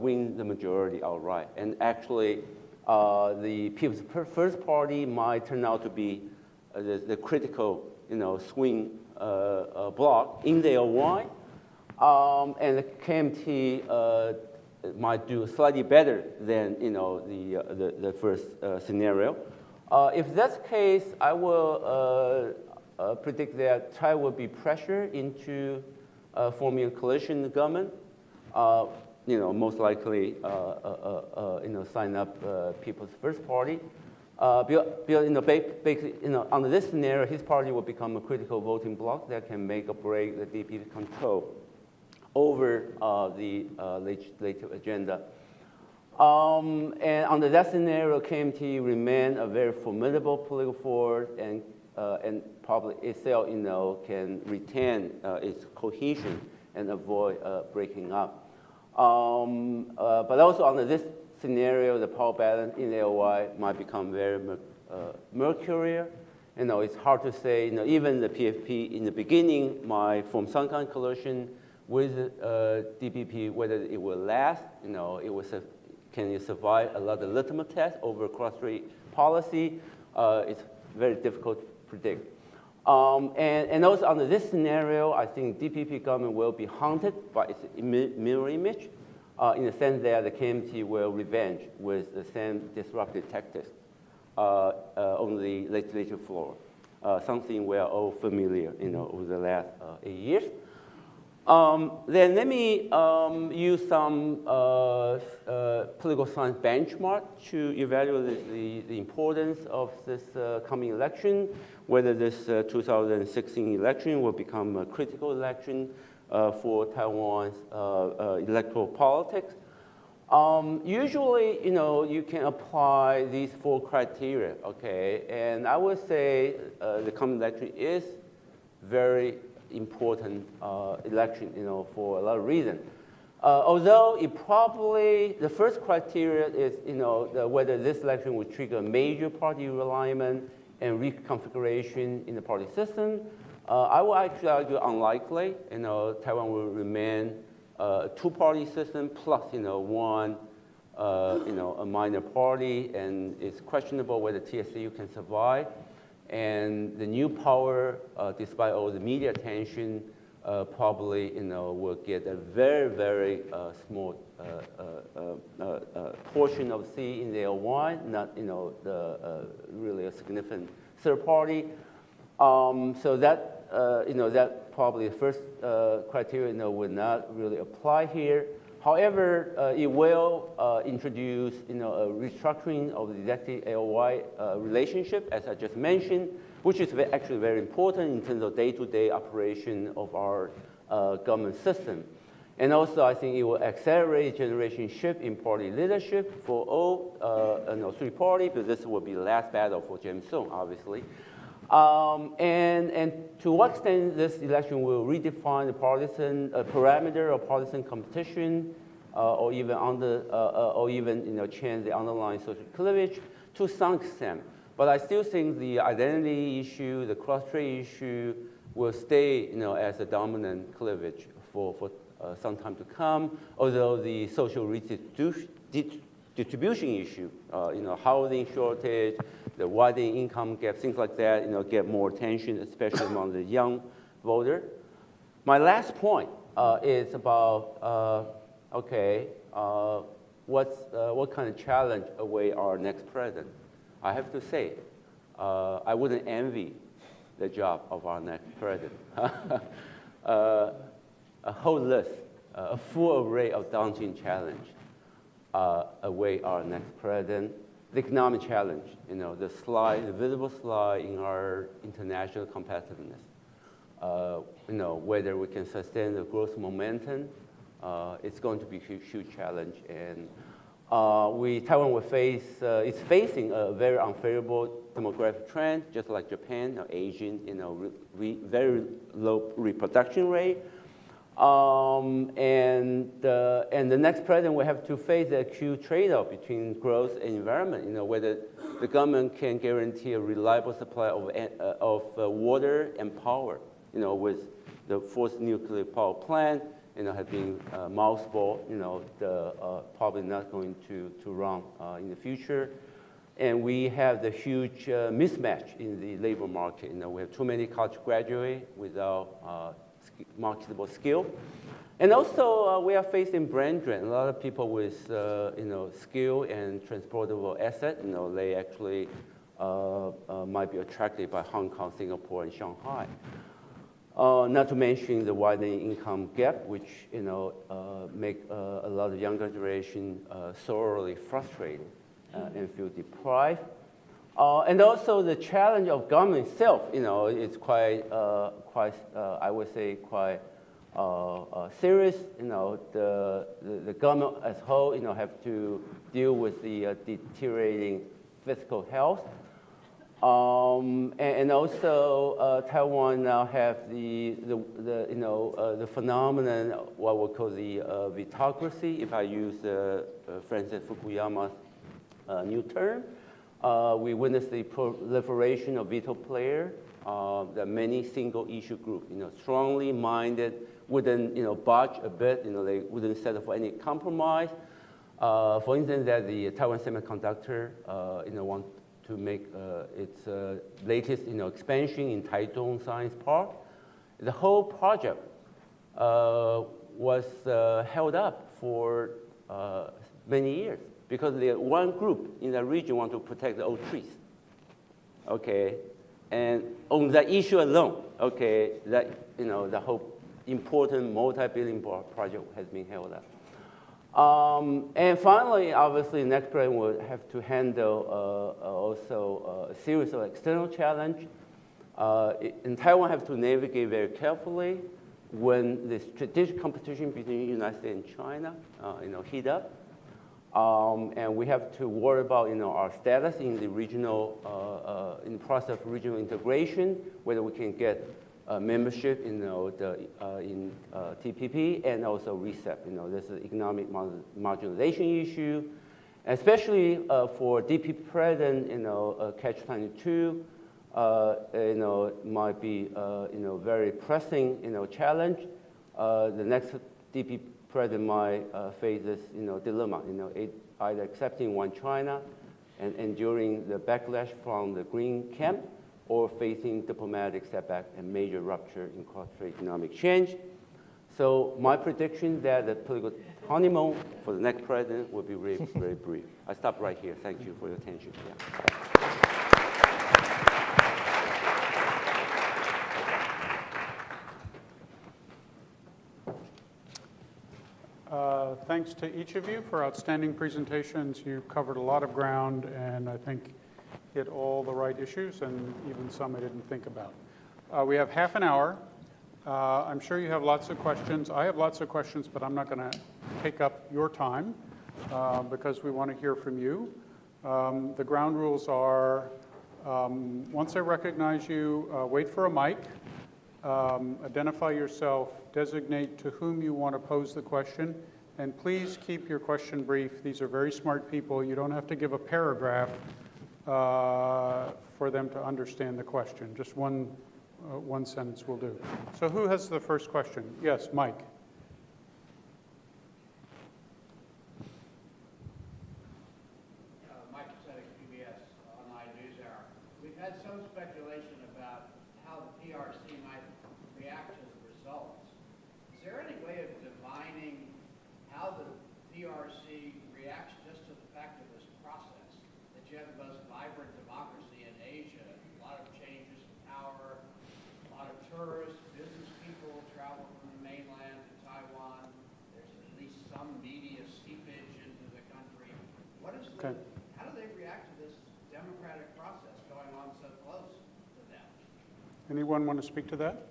win the majority outright. And actually, the People's First Party might turn out to be the critical, swing bloc in the LY. And the KMT might do slightly better than the first scenario. If that's the case, I will predict that Tsai will be pressured into forming a coalition government. Most likely, sign up People's First Party. Basically, under this scenario, his party will become a critical voting bloc that can make or break the DPP control over the legislative agenda. And under that scenario, KMT remain a very formidable political force, and probably itself, can retain its cohesion and avoid breaking up. But also under this scenario, the power balance in the LY might become very mercurial. It's hard to say. Even the PFP in the beginning might form some kind of coalition with DPP, whether it will last. Can it survive a lot of litmus tests over cross-strait policy? It's very difficult to predict. And also under this scenario, I think DPP government will be haunted by its mirror image, in the sense that the KMT will revenge with the same disruptive tactics on the legislative floor, something we are all familiar, over the last 8 years. Then let me use some political science benchmark to evaluate the importance of this coming election, whether this 2016 election will become a critical election for Taiwan's electoral politics. Usually, you can apply these 4 criteria, okay? And I would say the coming election is very important election, for a lot of reasons. Although it probably, the first criteria is, whether this election will trigger major party realignment and reconfiguration in the party system. I will actually argue unlikely. Taiwan will remain a 2-party system plus, one, a minor party, and it's questionable whether TSU can survive. And the new power, despite all the media attention, probably will get a very, very small portion of seat in the LY, not really a significant third party. So that that probably the first criteria would not really apply here. However, it will introduce a restructuring of the executive AOY relationship, as I just mentioned, which is actually very important in terms of day-to-day operation of our government system. And also, I think it will accelerate generation shift in party leadership for all three parties, because this will be the last battle for James Soong, obviously. And to what extent this election will redefine the partisan parameter of partisan competition, or even change the underlying social cleavage to some extent. But I still think the identity issue, the cross-strait issue, will stay, as a dominant cleavage for some time to come. Although the social distribution issue, housing shortage, the widening income gap, things like that, get more attention, especially among the young voter. My last point is about, what kind of challenge await our next president? I have to say, I wouldn't envy the job of our next president. A whole list, a full array of daunting challenge await our next president. The economic challenge, the visible slide in our international competitiveness. Whether we can sustain the growth momentum, it's going to be a huge challenge. And Taiwan is facing a very unfavorable demographic trend, just like Japan, aging, very low reproduction rate. And the next president will have to face the acute trade-off between growth and environment. Whether the government can guarantee a reliable supply of water and power. With the fourth nuclear power plant, have been mothballed. Probably not going to run in the future. And we have the huge mismatch in the labor market. We have too many college graduates without marketable skill. And also, we are facing brand drain. A lot of people with, skill and transportable asset, they actually might be attracted by Hong Kong, Singapore, and Shanghai. Not to mention the widening income gap, which, make a lot of younger generation sorely frustrated and feel deprived. And also the challenge of government itself, it's quite, I would say, quite serious. The government as a whole, have to deal with the deteriorating physical health. And also, Taiwan now have the phenomenon, what we call the vitocracy. If I use Francis Fukuyama's new term. We witnessed the proliferation of veto players, the many single issue groups, strongly minded, wouldn't, budge a bit, they wouldn't settle for any compromise. For instance, that the Taiwan Semiconductor, want to make its latest, expansion in Taitung Science Park. The whole project was held up for many years, because the one group in the region want to protect the old trees, and on that issue alone, that the whole important multi-billion project has been held up. And finally, obviously, the next president will have to handle also a series of external challenges. And Taiwan have to navigate very carefully when the strategic competition between the United States and China, heat up. And we have to worry about, our status in the regional, in the process of regional integration, whether we can get membership, in TPP and also RCEP. This is economic marginalization issue, especially for DP president, catch-22, might be, very pressing, challenge. The next DP president might face this, dilemma, either accepting one China and enduring the backlash from the Green camp, or facing diplomatic setback and major rupture in cross-strait economic change. So my prediction that the political honeymoon for the next president will be very, very brief. I stop right here. Thank you for your attention. thanks to each of you for outstanding presentations. You covered a lot of ground and I think hit all the right issues and even some I didn't think about. We have half an hour. I'm sure you have lots of questions. I have lots of questions, but I'm not going to take up your time because we want to hear from you. The ground rules are, once I recognize you, wait for a mic, identify yourself, designate to whom you want to pose the question, and please keep your question brief. These are very smart people. You don't have to give a paragraph for them to understand the question. Just one sentence will do. So who has the first question? Yes, Mike. Mike Pathetic, PBS Online NewsHour. We've had some speculation about how the PRC might react to the results. Is there any way of divining how the PRC reacts just to the fact of this process? That you have the most vibrant democracy in Asia, a lot of changes in power, a lot of tourists, business people travel from the mainland to Taiwan. There's at least some media seepage into the country. What is the, how do they react to this democratic process going on so close to them? Anyone want to speak to that?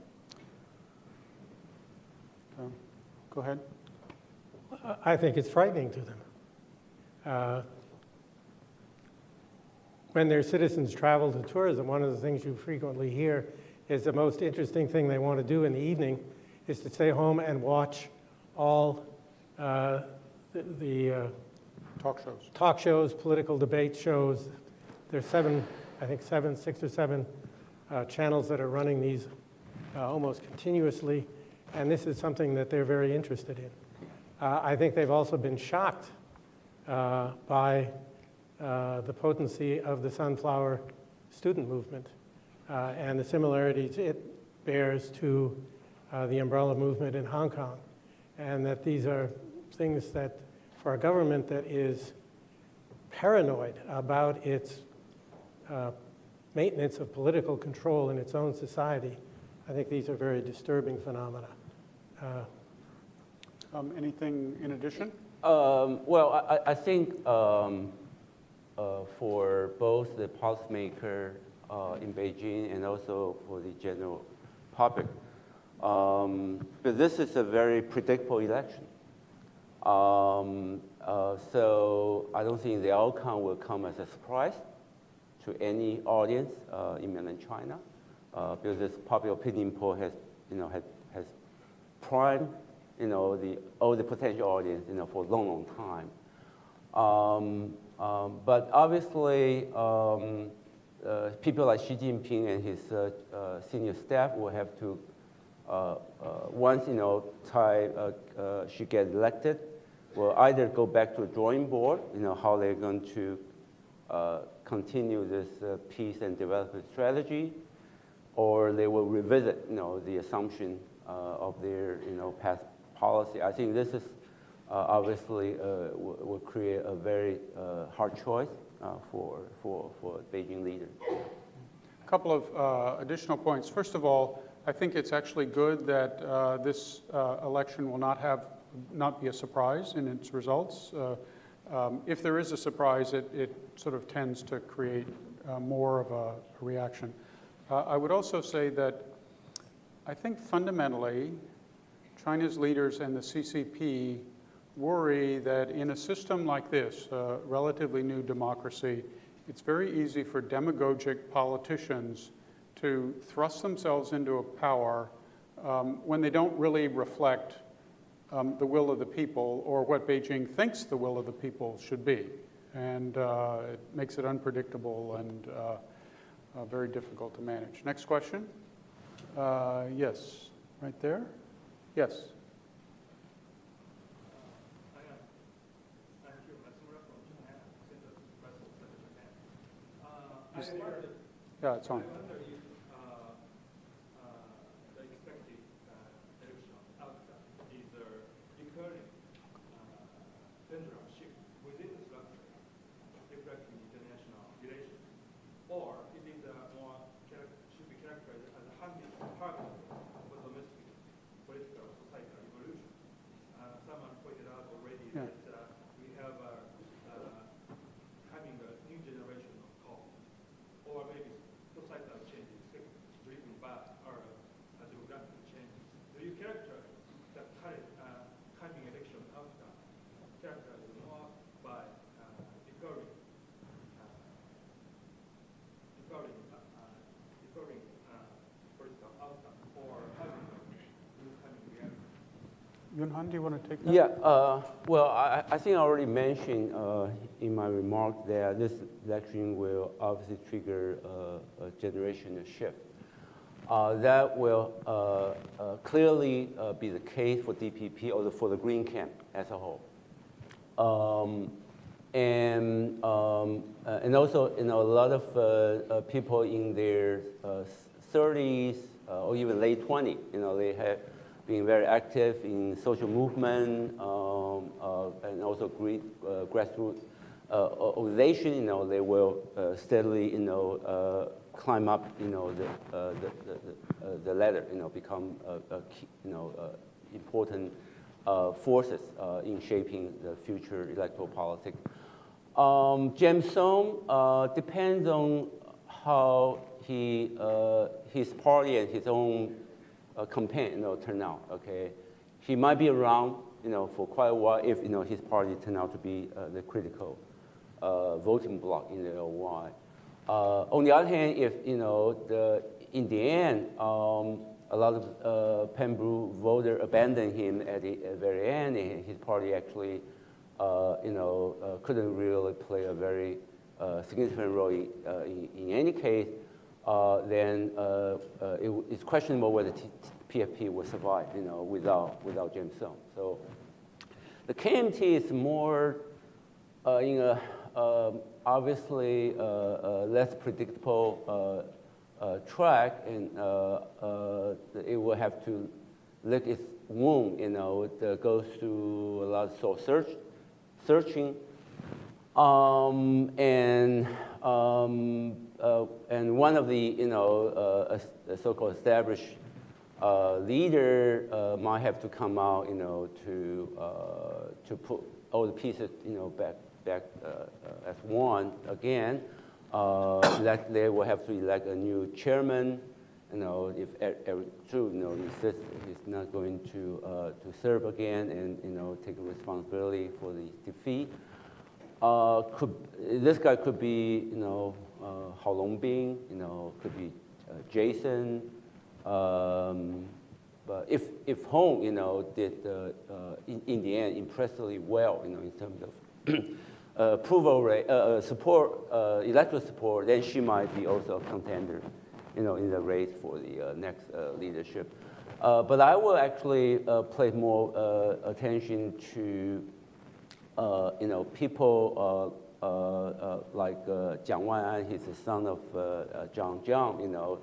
Go ahead. I think it's frightening to them. When their citizens travel to tourism, one of the things you frequently hear is the most interesting thing they want to do in the evening is to stay home and watch all the talk shows, political debate shows. There's six or seven channels that are running these almost continuously, and this is something that they're very interested in. I think they've also been shocked by the potency of the Sunflower student movement and the similarities it bears to the umbrella movement in Hong Kong, and that these are things that, for a government that is paranoid about its maintenance of political control in its own society, I think these are very disturbing phenomena. Anything in addition? Well, I think for both the policymaker in Beijing and also for the general public, but this is a very predictable election. So I don't think the outcome will come as a surprise to any audience in mainland China, because this popular opinion poll has primed, all the potential audience, for a long, long time. But obviously, people like Xi Jinping and his senior staff will have to, once she gets elected, will either go back to the drawing board, how they're going to continue this peace and development strategy, or they will revisit, the assumption of their, past policy. I think this is obviously will create a very hard choice for Beijing leaders. A couple of additional points. First of all, I think it's actually good that this election will not be a surprise in its results. If there is a surprise, it sort of tends to create more of a reaction. I would also say that I think fundamentally, China's leaders and the CCP worry that in a system like this, a relatively new democracy, it's very easy for demagogic politicians to thrust themselves into a power when they don't really reflect the will of the people or what Beijing thinks the will of the people should be. And it makes it unpredictable and very difficult to manage. Next question. Yes, right there. Yes. Yeah, it's on. I wonder if the expected election outcome is a recurring pendulum shift within the structure reflecting international relations, or it is should be characterized as a hunting target for domestic political societal evolution. Someone pointed out already Yunhan, do you want to take that? Yeah, well, I think I already mentioned in my remark that this election will obviously trigger a generational shift. That will clearly be the case for DPP or for the Green camp as a whole. And also, a lot of people in their 30s or even late 20s, they have been very active in social movement and also grassroots organization. They will steadily, climb up, the ladder, become key, important forces in shaping the future electoral politics. James Song depends on how his party and his own campaign, turn out. Okay, he might be around, for quite a while if his party turn out to be the critical voting bloc in the LY. On the other hand, if in the end, a lot of Pembroke voter abandoned him at the very end, and his party actually, couldn't really play a very significant role in any case. Then it's questionable whether PFP will survive, without James Song. So the KMT is more in a obviously less predictable track, and it will have to lick its wound. It goes through a lot of soul searching, and one of the a so-called established leader might have to come out to put all the pieces back as one again. That they will have to elect a new chairman. If Eric Chu insists he's not going to serve again and take responsibility for the defeat. This guy could be Hao Longbing, could be Jason. But if Hong did in the end impressively well in terms of approval rate, electoral support, then she might be also a contender, in the race for the next leadership. But I will actually pay more attention to, people like Jiang Wan'an, he's the son of Zhang Jiang,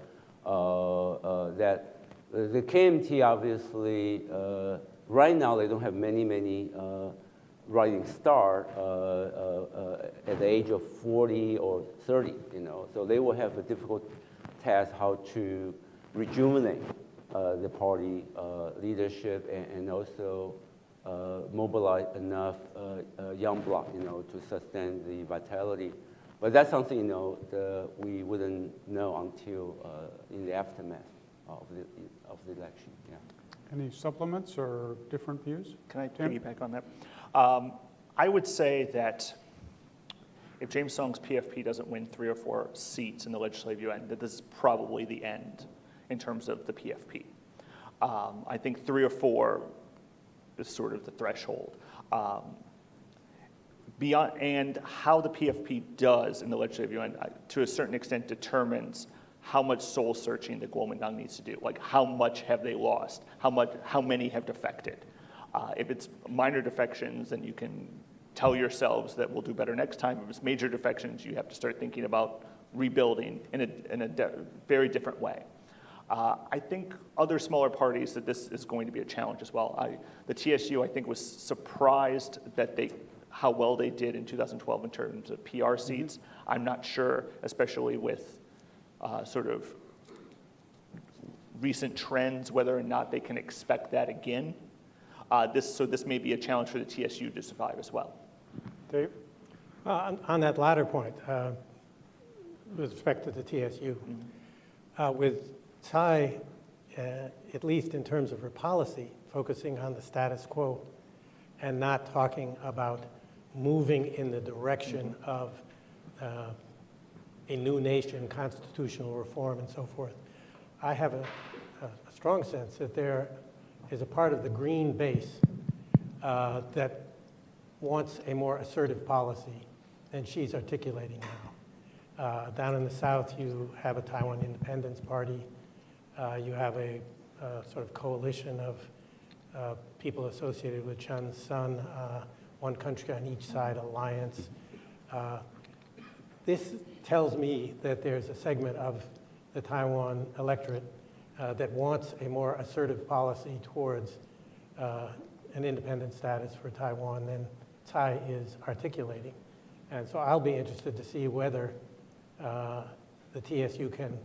that the KMT obviously, right now they don't have many rising star at the age of 40 or 30, so they will have a difficult task how to rejuvenate the party leadership and also mobilize enough young bloc, to sustain the vitality. But that's something, we wouldn't know until in the aftermath of the election. Yeah. Any supplements or different views? Can I Tim? piggyback on that? I would say that if James Song's PFP doesn't win 3 or 4 seats in the legislative UN, that this is probably the end in terms of the PFP. I think 3 or 4 is sort of the threshold. Beyond, and how the PFP does in the legislative UN, to a certain extent, determines how much soul searching the Kuomintang needs to do. Like, how much have they lost? How many have defected? If it's minor defections, then you can tell yourselves that we'll do better next time. If it's major defections, you have to start thinking about rebuilding in a very different way. I think other smaller parties that this is going to be a challenge as well. The TSU, I think, was surprised that how well they did in 2012 in terms of PR seats. I'm not sure, especially with sort of recent trends, whether or not they can expect that again. So this may be a challenge for the TSU to survive as well. Dave? On that latter point, with respect to the TSU, with Tsai, at least in terms of her policy, focusing on the status quo and not talking about moving in the direction of a new nation, constitutional reform, and so forth, I have a strong sense that there is a part of the green base that wants a more assertive policy than she's articulating now. Down in the South, you have a Taiwan Independence Party. You have a sort of coalition of people associated with Chen's son, one country on each side alliance. This tells me that there's a segment of the Taiwan electorate that wants a more assertive policy towards an independent status for Taiwan than Tsai is articulating. And so I'll be interested to see whether the TSU can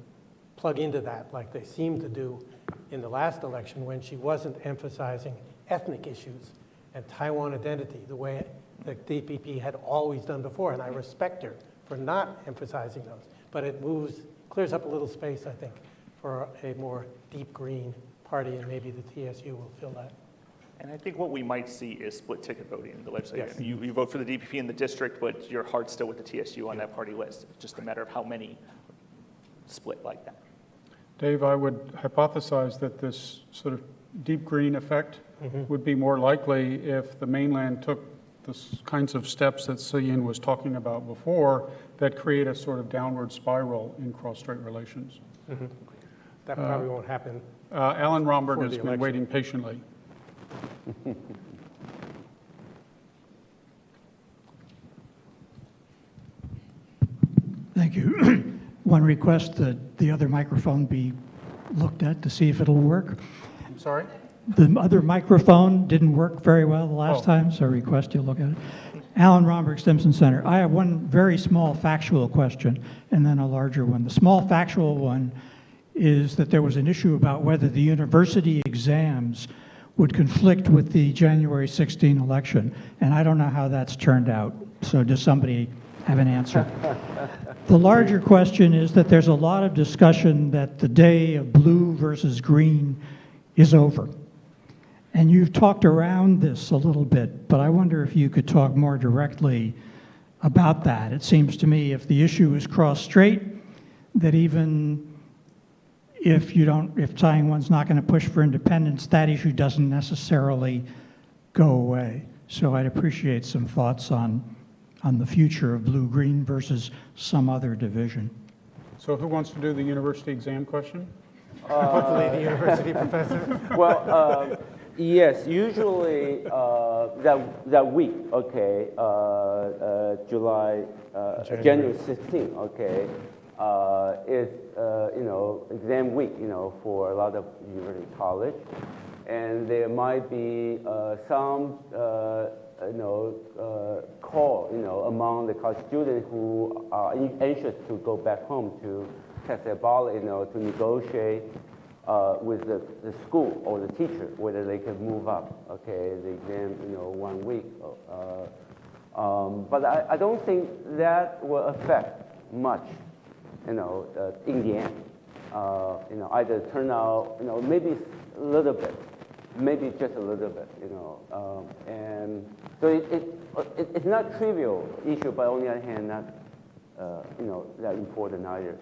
plug into that like they seemed to do in the last election when she wasn't emphasizing ethnic issues and Taiwan identity the way the DPP had always done before. And I respect her for not emphasizing those. But it clears up a little space, I think, for a more deep green party, and maybe the TSU will fill that. And I think what we might see is split ticket voting in the legislature. Yes. You vote for the DPP in the district, but your heart's still with the TSU on that party list. It's just a matter of how many split like that. Dave, I would hypothesize that this sort of deep green effect would be more likely if the mainland took the kinds of steps that Szu-yin was talking about before that create a sort of downward spiral in cross-strait relations. That probably won't happen. Alan Romberg For has the been election. waiting patiently. Thank you. One request that the other microphone be looked at to see if it'll work. I'm sorry? The other microphone didn't work very well the last time, so I request you look at it. Alan Romberg, Stimson Center. I have one very small factual question and then a larger one. The small factual one is that there was an issue about whether the university exams would conflict with the January 16 election, and I don't know how that's turned out. So does somebody have an answer? The larger question is that there's a lot of discussion that the day of blue versus green is over. And you've talked around this a little bit, but I wonder if you could talk more directly about that. It seems to me if the issue is cross-strait, that even if Taiwan's not going to push for independence, that issue doesn't necessarily go away. So I'd appreciate some thoughts on the future of blue-green versus some other division. So who wants to do the university exam question? Hopefully the university professor. Well, yes, usually that week, okay, January 16th, okay, is exam week, for a lot of university college, and there might be some call, among the college students who are anxious to go back home to test their ballot, to negotiate with the school or the teacher whether they can move up, okay, the exam, 1 week. But I don't think that will affect much, in the end. Either turnout, maybe a little bit, maybe just a little bit, and so it's not trivial issue, but on the other hand, not that important either.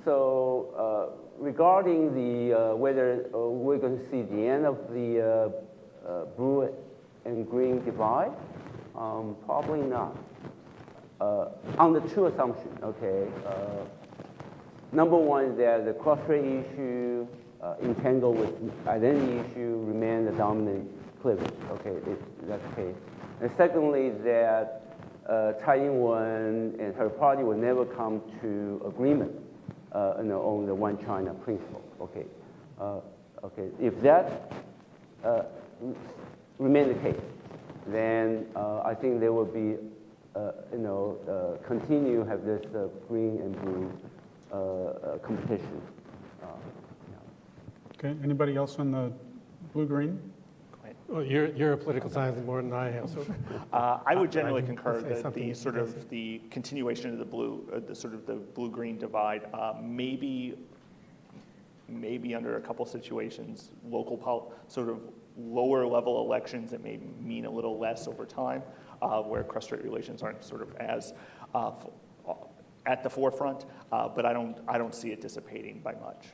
So regarding the whether we're going to see the end of the blue and green divide, probably not. On the two assumptions, okay. Number one is that the cross-strait issue entangled with identity issue remain the dominant cleavage, okay, if that's the case. And secondly, that Taiwan and her party will never come to agreement on the one China principle, okay. Okay, if that remain the case, then I think there will be, continue have this green and blue competition. Okay, anybody else on the blue-green? Well, you're a political scientist more than I am, so. I would generally I can concur say that something the sort basic. of the continuation of the blue, the sort of the blue-green divide, maybe under a couple situations, sort of lower level elections, it may mean a little less over time, where cross-strait relations aren't sort of as at the forefront, but I don't see it dissipating by much.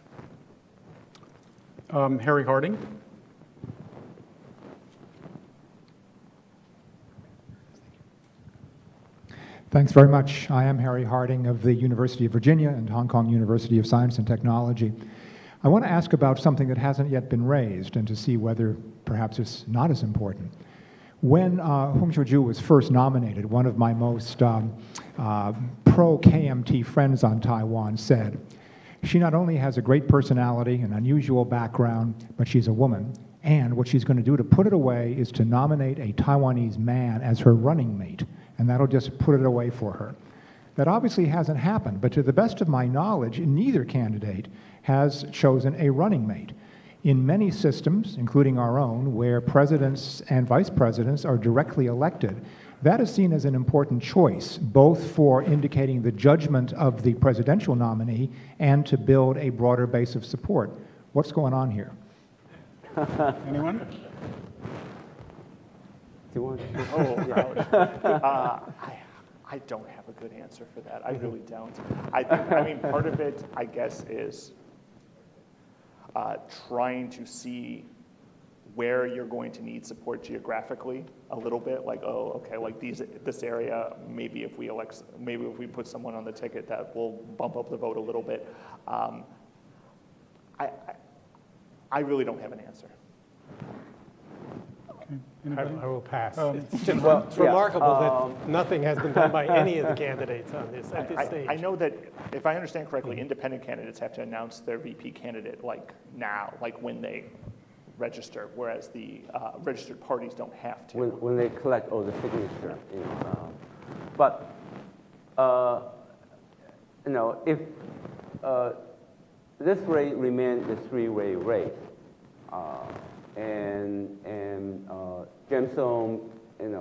Harry Harding. Thanks very much. I am Harry Harding of the University of Virginia and Hong Kong University of Science and Technology. I want to ask about something that hasn't yet been raised and to see whether perhaps it's not as important. When Hung Shou-ju was first nominated, one of my most pro-KMT friends on Taiwan said, she not only has a great personality, an unusual background, but she's a woman, and what she's going to do to put it away is to nominate a Taiwanese man as her running mate, and that'll just put it away for her. That obviously hasn't happened, but to the best of my knowledge, neither candidate has chosen a running mate. In many systems, including our own, where presidents and vice presidents are directly elected, that is seen as an important choice, both for indicating the judgment of the presidential nominee and to build a broader base of support. What's going on here? Anyone? Do you want to? I don't have a good answer for that. I really don't. I mean, part of it, I guess, is trying to see where you're going to need support geographically a little bit. Like, oh, okay, like this area, maybe if we put someone on the ticket, that will bump up the vote a little bit. I really don't have an answer. I will pass. It's Well, it's remarkable that nothing has been done by any of the candidates on this at this stage. I know that, if I understand correctly, independent candidates have to announce their VP candidate like now, like when they register, whereas the registered parties don't have to. When they collect all the signatures. But if this race remains a three-way race, and James Song, and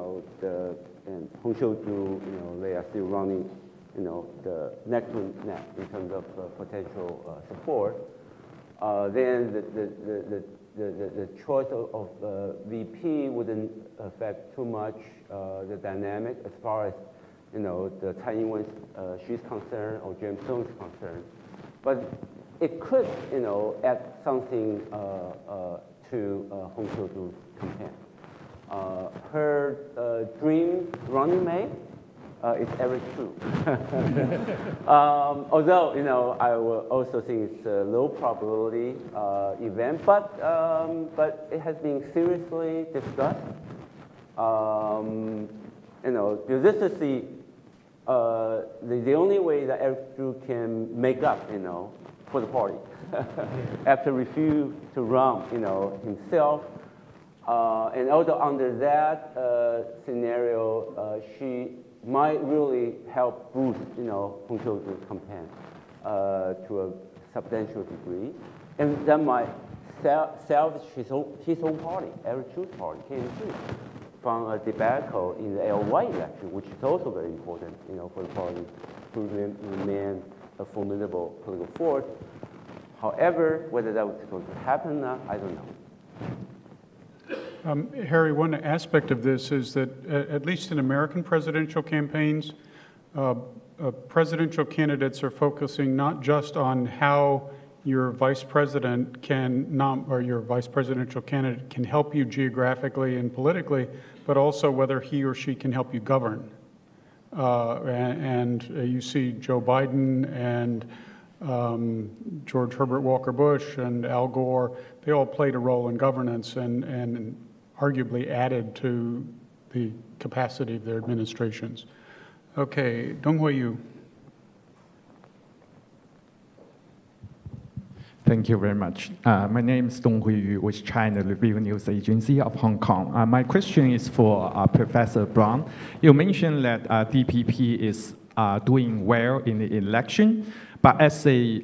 Hung Shou-ju, they are still running, the neck to neck in terms of potential support. Then the choice of VP wouldn't affect too much the dynamic as far as the Taiwan she's concerned or James Song is concerned. But it could add something to Hung Shou-ju's campaign. Her dream running mate is ever true. Although I will also think it's a low probability event, but it has been seriously discussed. This is the only way that Eric Chu can make up for the party after refuse to run himself. And also under that scenario, she might really help boost, Hung Shou-ju's campaign to a substantial degree, and that might salvage his own party, Eric Chu's party, KMT, from a debacle in the LY election, which is also very important, for the party to remain a formidable political force. However, whether that was going to happen or not, I don't know. Harry, one aspect of this is that, at least in American presidential campaigns, presidential candidates are focusing not just on how your vice president or your vice presidential candidate can help you geographically and politically, but also whether he or she can help you govern. And you see Joe Biden and George Herbert Walker Bush and Al Gore, they all played a role in governance and arguably added to the capacity of their administrations. Okay, Donghui Yu. Thank you very much. My name is Donghui Yu with China Review News Agency of Hong Kong. My question is for Professor Brown. You mentioned that DPP is doing well in the election, but as a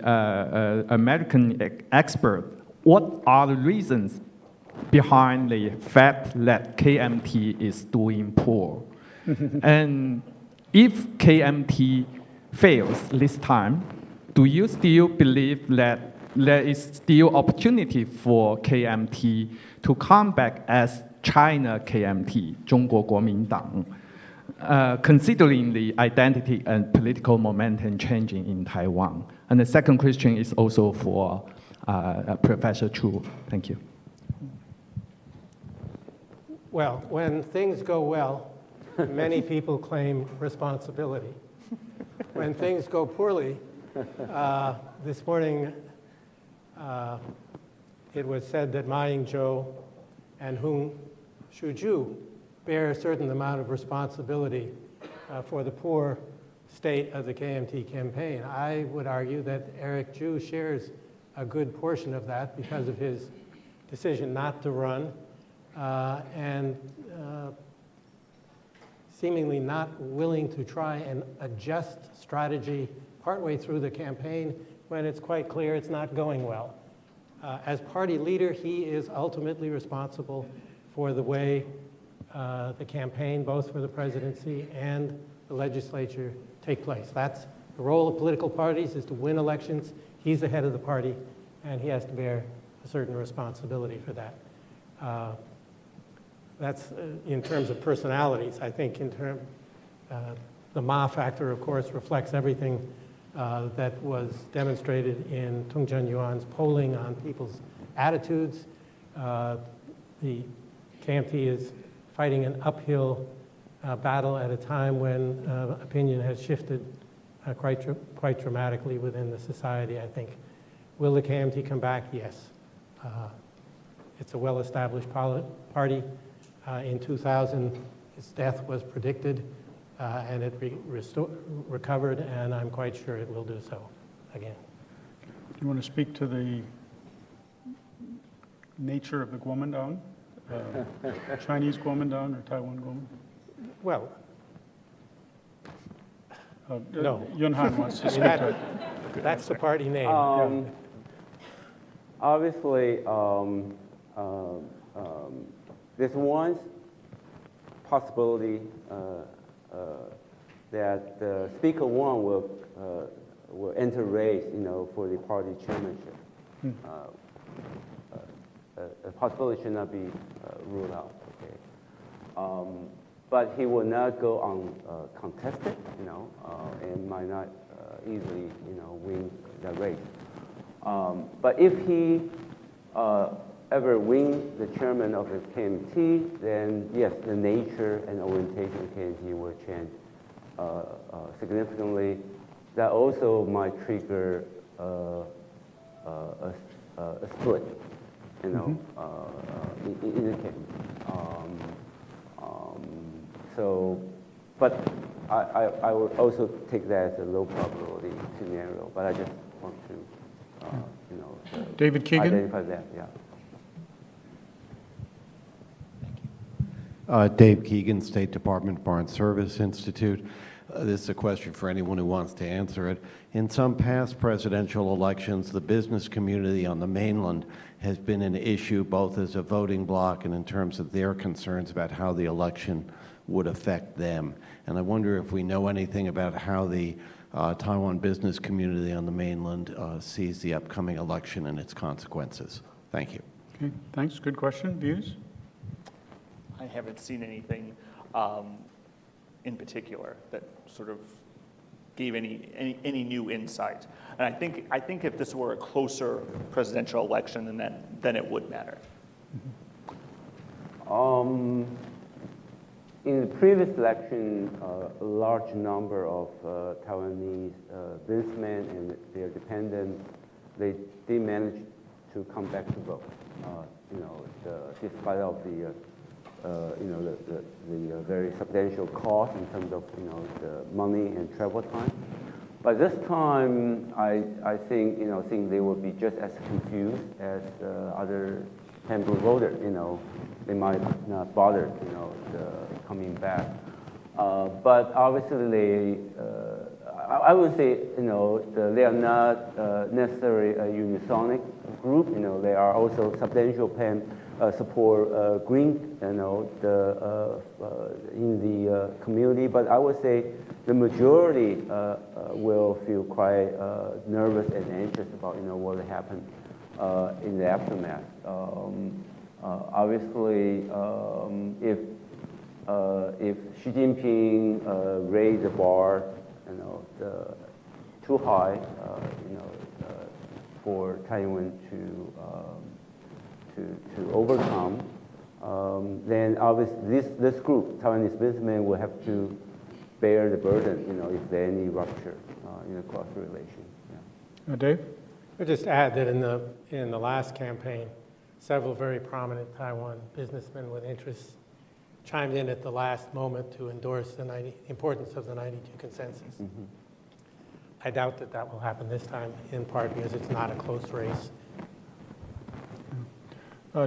American expert, what are the reasons behind the fact that KMT is doing poor? And if KMT fails this time, do you still believe that there is still opportunity for KMT to come back as China KMT, 中国国民党, considering the identity and political momentum changing in Taiwan? And the second question is also for Professor Chu? Thank you. Well, when things go well, many people claim responsibility. When things go poorly, this morning it was said that Ma Ying-jeou and Hung Shu-ju bear a certain amount of responsibility for the poor state of the KMT campaign. I would argue that Eric Chu shares a good portion of that because of his decision not to run and seemingly not willing to try and adjust strategy partway through the campaign when it's quite clear it's not going well. As party leader, he is ultimately responsible for the way the campaign, both for the presidency and the legislature, take place. That's the role of political parties, is to win elections. He's the head of the party, and he has to bear a certain responsibility for that. That's in terms of personalities. I think the Ma factor, of course, reflects everything that was demonstrated in Tung Chen-yuan's polling on people's attitudes. The KMT is fighting an uphill battle at a time when opinion has shifted quite dramatically within the society, I think. Will the KMT come back? Yes. It's a well-established party. In 2000, its death was predicted, and it recovered, and I'm quite sure it will do so again. You want to speak to the nature of the Kuomintang? Chinese Kuomintang or Taiwan Kuomintang? Well, no. Yun Han wants to speak to it. That's the party name. Obviously, there's one possibility that Speaker Wang will enter race, for the party chairmanship. A possibility should not be ruled out. Okay, but he will not go uncontested, and might not easily, win the race. But if he ever win the chairman of the KMT, then yes, the nature and orientation of KMT will change significantly. That also might trigger a split, in the KMT. But I would also take that as a low probability scenario. But I just want to, David Keegan? identify that. Yeah. Dave Keegan, State Department Foreign Service Institute. This is a question for anyone who wants to answer it. In some past presidential elections, the business community on the mainland has been an issue both as a voting bloc and in terms of their concerns about how the election would affect them. And I wonder if we know anything about how the Taiwan business community on the mainland sees the upcoming election and its consequences. Thank you. Okay, thanks. Good question. Views? I haven't seen anything in particular that sort of gave any new insight. And I think if this were a closer presidential election, then it would matter. In the previous election, a large number of Taiwanese businessmen and their dependents, they did manage to come back to vote. Despite of the very substantial cost in terms of the money and travel time. But this time, I think they will be just as confused as other temporary voters. They might not bother coming back. But obviously, I would say they are not necessarily a unisonic group. They are also substantial support Green, in the community. But I would say the majority will feel quite nervous and anxious about what will happen in the aftermath. Obviously, if Xi Jinping raised the bar, too high, for Taiwan to overcome, then obviously this group, Taiwanese businessmen, will have to bear the burden, if there any rupture in the cross relation. Yeah. Dave? I'll just add that in the last campaign, several very prominent Taiwan businessmen with interests chimed in at the last moment to endorse the importance of the 92 consensus. Mm-hmm. I doubt that will happen this time, in part because it's not a close race.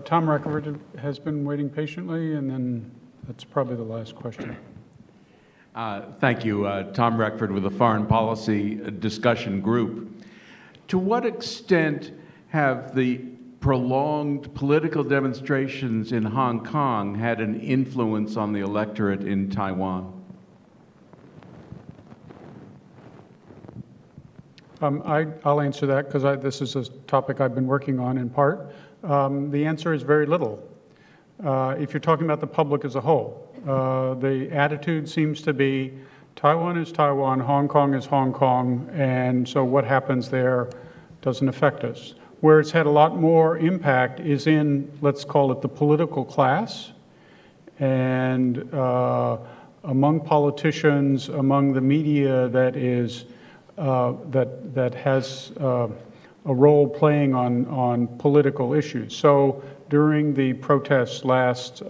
Tom Reckerford has been waiting patiently, and then that's probably the last question. Thank you. Tom Reckford with the Foreign Policy Discussion Group. To what extent have the prolonged political demonstrations in Hong Kong had an influence on the electorate in Taiwan? I'll answer that because this is a topic I've been working on in part. The answer is very little. If you're talking about the public as a whole, the attitude seems to be Taiwan is Taiwan, Hong Kong is Hong Kong, and so what happens there doesn't affect us. Where it's had a lot more impact is in, let's call it the political class, and among politicians, among the media that is that has a role playing on political issues. So during the protests last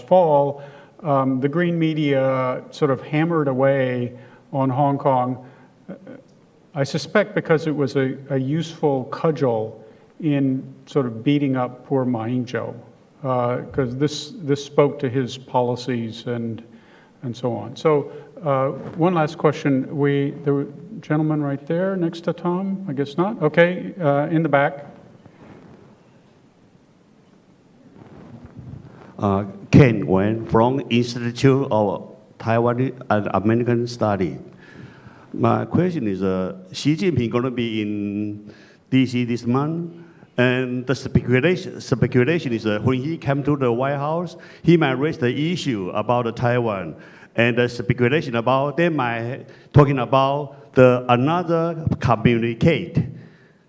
fall, the green media sort of hammered away on Hong Kong, I suspect because it was a useful cudgel in sort of beating up poor Ma Ying-jeou, because this spoke to his policies and so on. So one last question. The gentleman right there next to Tom, I guess not. Okay, in the back. Chen-yuan from Institute of Taiwan and American Studies. My question is, Xi Jinping going to be in D.C. this month? And the speculation is when he comes to the White House, he might raise the issue about Taiwan. And the speculation about they might talking about another communicate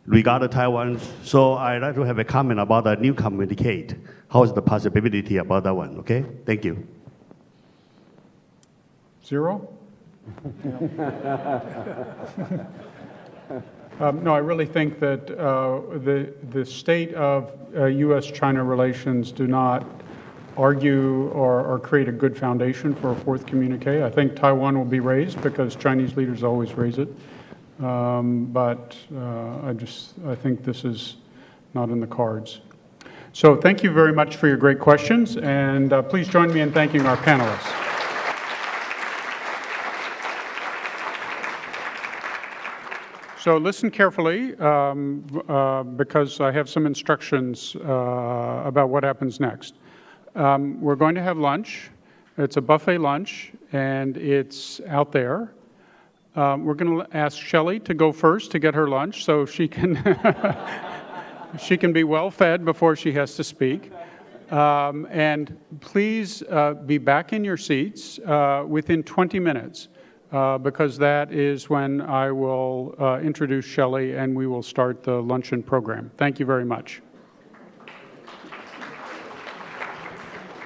regarding Taiwan. So I'd like to have a comment about the new communicate. How is the possibility about that one? Okay, thank you. Zero? No, I really think that the state of U.S.-China relations do not argue or create a good foundation for a fourth communique. I think Taiwan will be raised because Chinese leaders always raise it. But I think this is not in the cards. So thank you very much for your great questions, and please join me in thanking our panelists. So listen carefully because I have some instructions about what happens next. We're going to have lunch. It's a buffet lunch, and it's out there. We're going to ask Shelley to go first to get her lunch so she can she can be well fed before she has to speak. And please be back in your seats within 20 minutes. Because that is when I will introduce Shelley and we will start the luncheon program. Thank you very much.